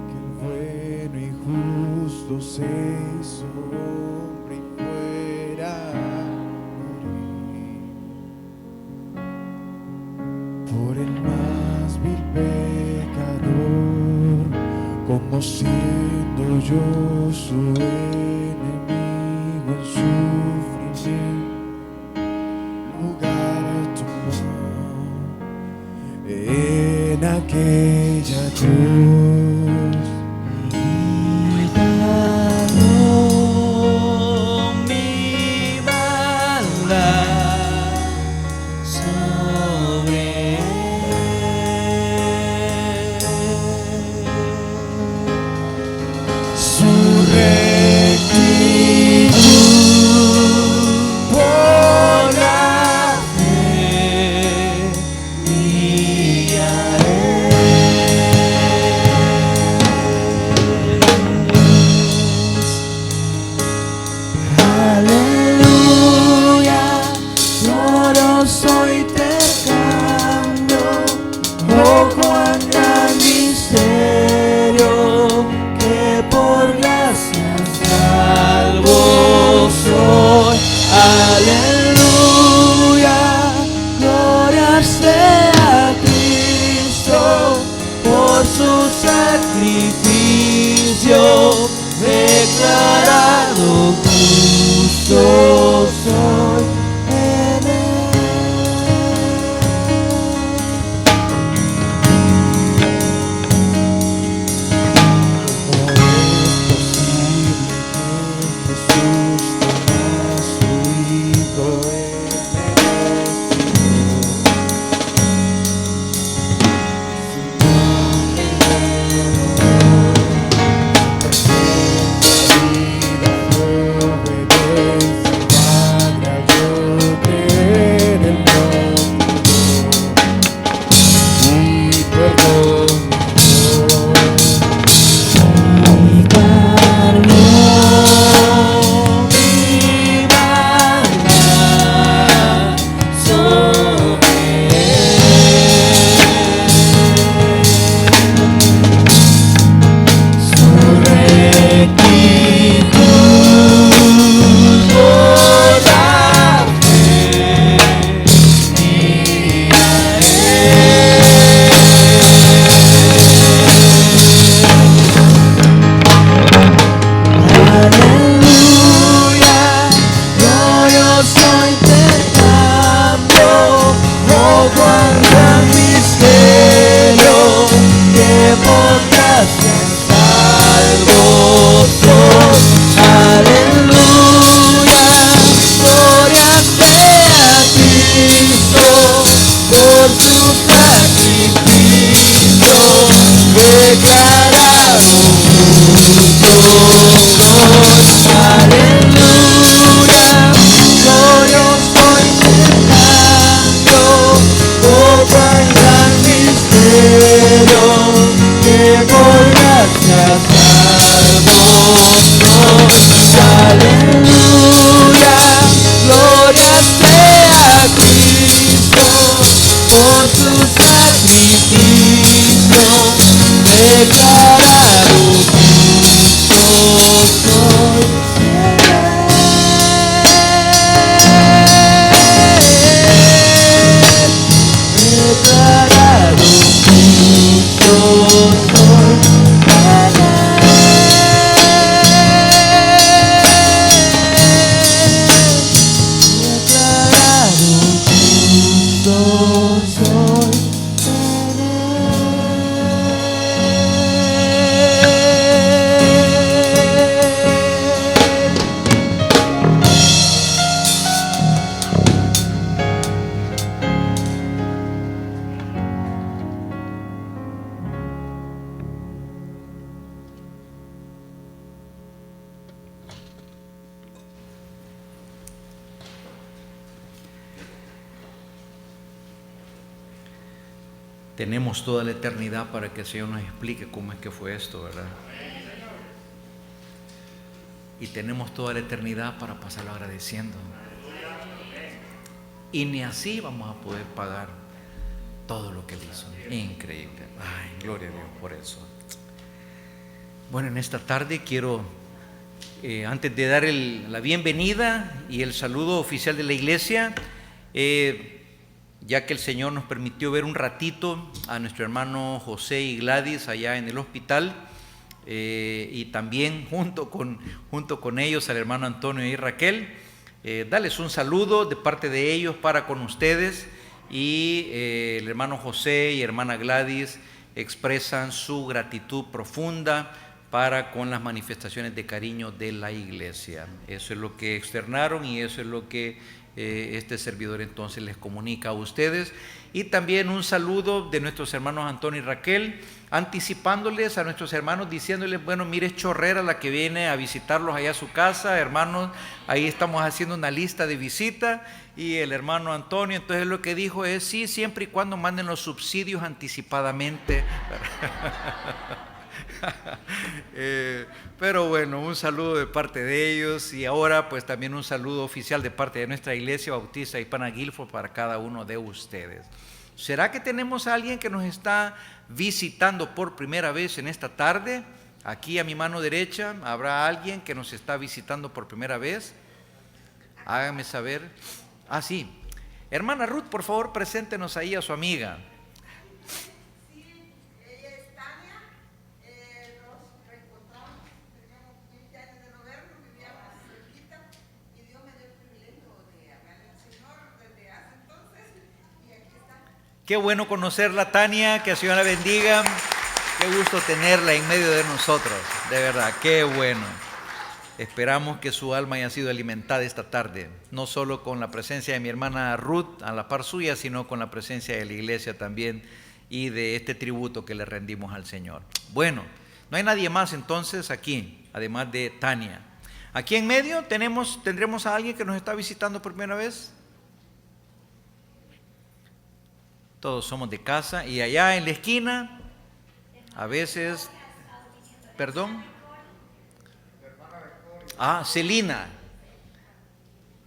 S6: que el bueno y justo se hizo hombre y fuera a morir por el más vil pecador, como siendo yo su enemigo en sufrimiento, lugar tomó en aquella cruz
S3: y ganó mi maldad sobre él.
S6: su rectitud por la fe y a él
S3: soy te cambio. Oh, cuán gran misterio, que por gracia salvo soy. Aleluya, gloria sea a Cristo, por su sacrificio declarado justo soy. Aleluya, glorioso y santo, oh cuán gran misterio, que por gracia salvo soy. Aleluya, gloria sea a Cristo, por su sacrificio declarado justo soy. Declarado justo soy.
S1: Tenemos toda la eternidad para que el Señor nos explique cómo es que fue esto, ¿verdad? Y tenemos toda la eternidad para pasarlo agradeciendo. Y ni así vamos a poder pagar todo lo que Él hizo. Increíble. Ay, gloria a Dios por eso. Bueno, en esta tarde quiero, antes de dar la bienvenida y el saludo oficial de la iglesia, ya que el Señor nos permitió ver un ratito a nuestro hermano José y Gladys allá en el hospital, y también junto con ellos al hermano Antonio y Raquel, darles un saludo de parte de ellos para con ustedes. Y el hermano José y hermana Gladys expresan su gratitud profunda para con las manifestaciones de cariño de la iglesia. Eso es lo que externaron y eso es lo que este servidor entonces les comunica a ustedes. Y también un saludo de nuestros hermanos Antonio y Raquel, anticipándoles a nuestros hermanos, diciéndoles: bueno, mire, es Chorrera la que viene a visitarlos allá a su casa, hermanos, ahí estamos haciendo una lista de visita. Y el hermano Antonio entonces lo que dijo es: sí, siempre y cuando manden los subsidios anticipadamente. Pero bueno, un saludo de parte de ellos, y ahora pues también un saludo oficial de parte de nuestra iglesia bautista Hispana Guilford para cada uno de ustedes. ¿Será que tenemos a alguien que nos está visitando por primera vez en esta tarde? Aquí a mi mano derecha, ¿habrá alguien que nos está visitando por primera vez? Háganme saber. Ah, sí. Hermana Ruth, por favor, preséntenos ahí a su amiga. Qué bueno conocerla, Tania, que el Señor la bendiga. Qué gusto tenerla en medio de nosotros, de verdad, qué bueno. Esperamos que su alma haya sido alimentada esta tarde, no solo con la presencia de mi hermana Ruth a la par suya, sino con la presencia de la iglesia también y de este tributo que le rendimos al Señor. Bueno, no hay nadie más entonces aquí, además de Tania. Aquí en medio tendremos a alguien que nos está visitando por primera vez. Todos somos de casa. Y allá en la esquina, a veces, perdón. Ah, Celina.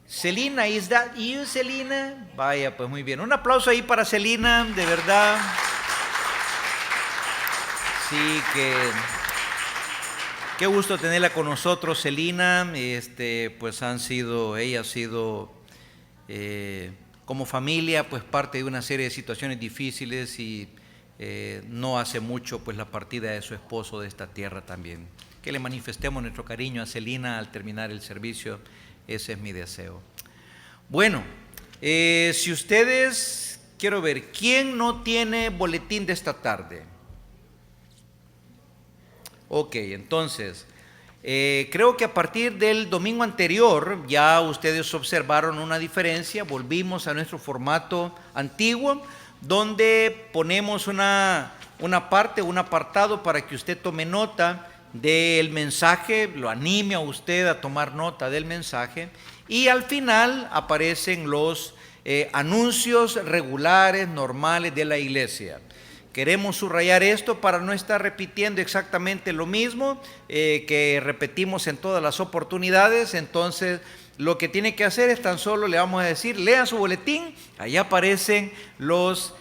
S1: Celina, is that you, Celina? Vaya, pues muy bien. Un aplauso ahí para Celina, de verdad. Sí, qué gusto tenerla con nosotros, Celina. Pues ella ha sido como familia, pues parte de una serie de situaciones difíciles, y no hace mucho pues la partida de su esposo de esta tierra también. Que le manifestemos nuestro cariño a Celina al terminar el servicio, ese es mi deseo. Bueno, si ustedes, quiero ver, ¿quién no tiene boletín de esta tarde? Ok, entonces, creo que a partir del domingo anterior ya ustedes observaron una diferencia. Volvimos a nuestro formato antiguo, donde ponemos una parte, un apartado para que usted tome nota del mensaje, lo anime a usted a tomar nota del mensaje, y al final aparecen los anuncios regulares, normales de la iglesia. Queremos subrayar esto para no estar repitiendo exactamente lo mismo que repetimos en todas las oportunidades. Entonces, lo que tiene que hacer es tan solo le vamos a decir, lea su boletín, ahí aparecen las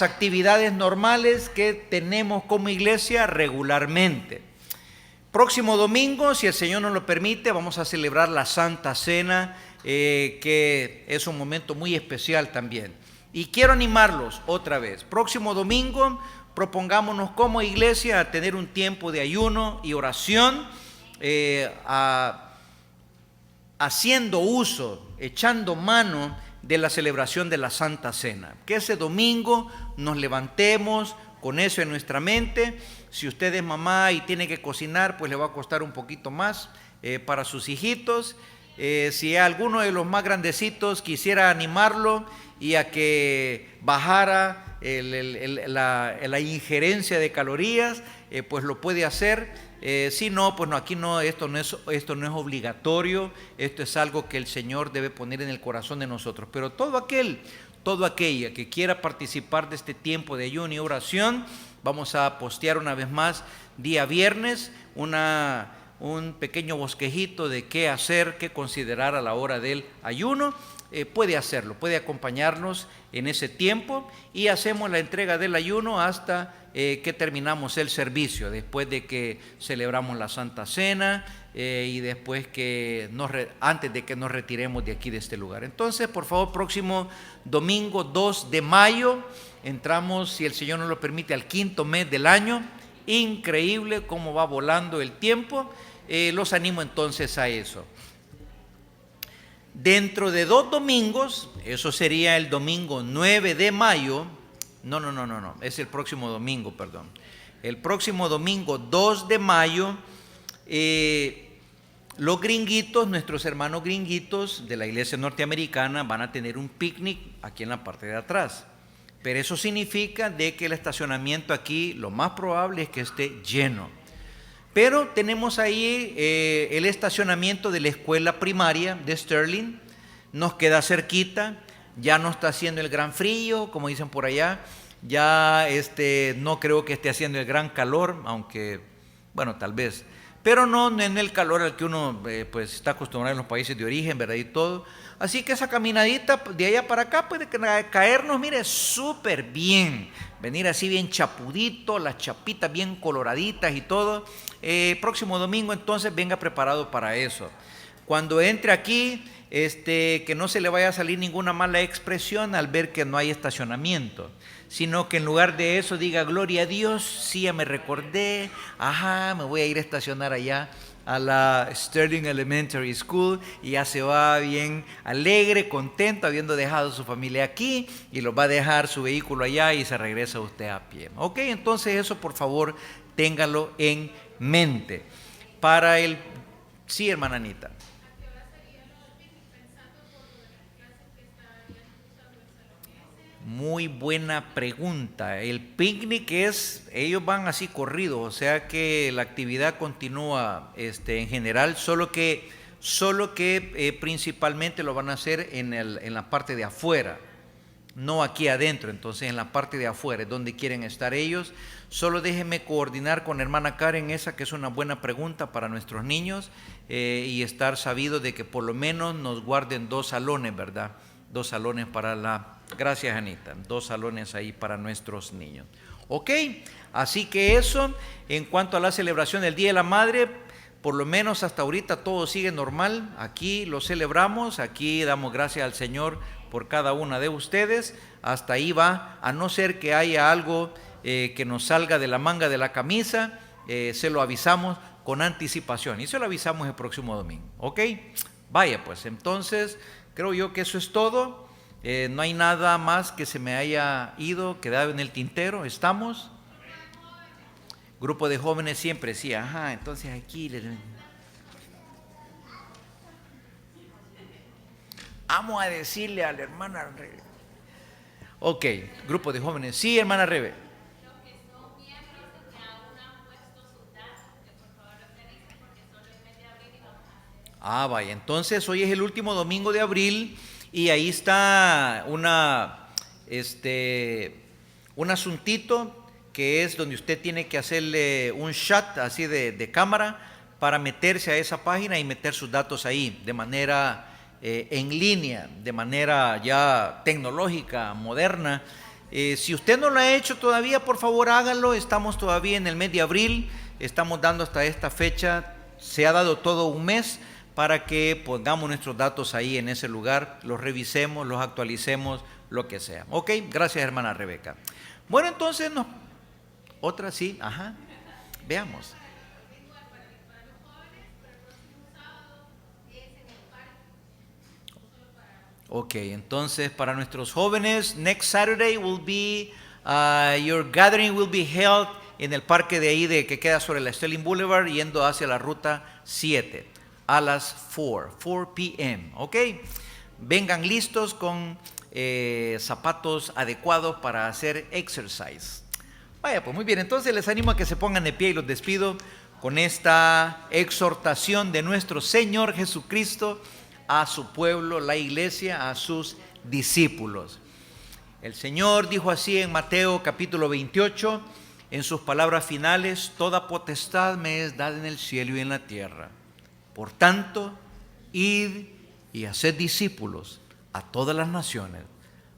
S1: actividades normales que tenemos como iglesia regularmente. Próximo domingo, si el Señor nos lo permite, vamos a celebrar la Santa Cena, que es un momento muy especial también. Y quiero animarlos otra vez. Próximo domingo, propongámonos como iglesia a tener un tiempo de ayuno y oración, haciendo uso, echando mano de la celebración de la Santa Cena. Que ese domingo nos levantemos con eso en nuestra mente. Si usted es mamá y tiene que cocinar, pues le va a costar un poquito más para sus hijitos. Si alguno de los más grandecitos quisiera animarlo y a que bajara la injerencia de calorías, pues lo puede hacer. Si no, pues no, aquí no, esto no es obligatorio, esto es algo que el Señor debe poner en el corazón de nosotros. Pero todo aquella que quiera participar de este tiempo de ayuno y oración, vamos a postear una vez más día viernes un pequeño bosquejito de qué hacer, qué considerar a la hora del ayuno. Puede hacerlo, puede acompañarnos en ese tiempo y hacemos la entrega del ayuno hasta que terminamos el servicio, después de que celebramos la Santa Cena y después antes de que nos retiremos de aquí, de este lugar. Entonces, por favor, próximo domingo 2 de mayo, entramos, si el Señor nos lo permite, al 5.º mes del año. Increíble cómo va volando el tiempo. Los animo entonces a eso. Dentro de 2 domingos, eso sería el domingo 9 de mayo, no, es el próximo domingo, perdón. El próximo domingo 2 de mayo, los gringuitos, nuestros hermanos gringuitos de la iglesia norteamericana van a tener un picnic aquí en la parte de atrás. Pero eso significa de que el estacionamiento aquí, lo más probable es que esté lleno. Pero tenemos ahí el estacionamiento de la escuela primaria de Sterling, nos queda cerquita, ya no está haciendo el gran frío, como dicen por allá, ya no creo que esté haciendo el gran calor, aunque, bueno, tal vez, pero no en el calor al que uno pues está acostumbrado en los países de origen, ¿verdad? Y todo. Así que esa caminadita de allá para acá puede caernos, mire, súper bien. Venir así bien chapudito, las chapitas bien coloraditas y todo. Próximo domingo entonces venga preparado para eso. Cuando entre aquí, que no se le vaya a salir ninguna mala expresión al ver que no hay estacionamiento, sino que en lugar de eso diga, gloria a Dios, sí, ya me recordé, me voy a ir a estacionar allá a la Sterling Elementary School, y ya se va bien alegre, contento, habiendo dejado su familia aquí, y los va a dejar su vehículo allá y se regresa usted a pie. Ok, entonces eso por favor téngalo en mente. Sí, hermana Anita. Muy buena pregunta. El picnic ellos van así corridos, o sea que la actividad continúa en general, solo que principalmente lo van a hacer en la parte de afuera, no aquí adentro. Entonces en la parte de afuera es donde quieren estar ellos. Solo déjenme coordinar con hermana Karen esa, que es una buena pregunta para nuestros niños, y estar sabido de que por lo menos nos guarden 2 salones, ¿verdad? 2 salones gracias Anita, 2 salones ahí para nuestros niños. Ok, así que eso, en cuanto a la celebración del Día de la Madre, por lo menos hasta ahorita todo sigue normal. Aquí lo celebramos, aquí damos gracias al Señor por cada una de ustedes. Hasta ahí va, a no ser que haya algo que nos salga de la manga de la camisa, se lo avisamos con anticipación y se lo avisamos el próximo domingo. Ok, Vaya, pues entonces creo yo que eso es todo. No hay nada más que se me haya ido, quedado en el tintero. ¿Estamos? Grupo de jóvenes siempre, sí, ajá. Entonces aquí vamos a decirle a la hermana Rebe. Ok, grupo de jóvenes, sí, hermana Rebe. Ah, vaya, entonces hoy es el último domingo de abril y ahí está un asuntito que es donde usted tiene que hacerle un shot así de cámara para meterse a esa página y meter sus datos ahí de manera en línea, de manera ya tecnológica, moderna. Si usted no lo ha hecho todavía, por favor hágalo. Estamos todavía en el mes de abril, estamos dando hasta esta fecha, se ha dado todo un mes para que pongamos nuestros datos ahí en ese lugar, los revisemos, los actualicemos, lo que sea. Ok, gracias hermana Rebeca. Bueno, entonces, otra sí, ajá, veamos. Ok, entonces para nuestros jóvenes, next Saturday will be, your gathering will be held en el parque de ahí que queda sobre la Sterling Boulevard yendo hacia la ruta 7 a las 4 p.m. Ok, vengan listos con zapatos adecuados para hacer exercise. Vaya, pues muy bien, entonces les animo a que se pongan de pie y los despido con esta exhortación de nuestro Señor Jesucristo a su pueblo, la iglesia, a sus discípulos. El Señor dijo así en Mateo capítulo 28, en sus palabras finales: toda potestad me es dada en el cielo y en la tierra. Por tanto, id y haced discípulos a todas las naciones,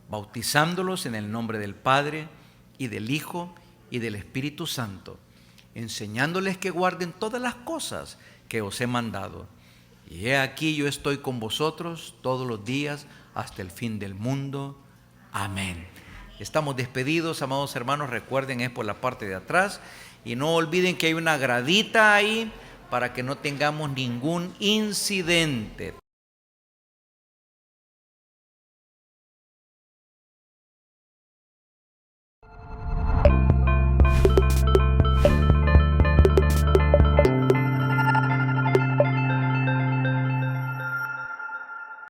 S1: bautizándolos en el nombre del Padre y del Hijo y del Espíritu Santo, enseñándoles que guarden todas las cosas que os he mandado. Y he aquí yo estoy con vosotros todos los días hasta el fin del mundo. Amén. Estamos despedidos, amados hermanos. Recuerden, es por la parte de atrás. Y no olviden que hay una gradita ahí para que no tengamos ningún incidente.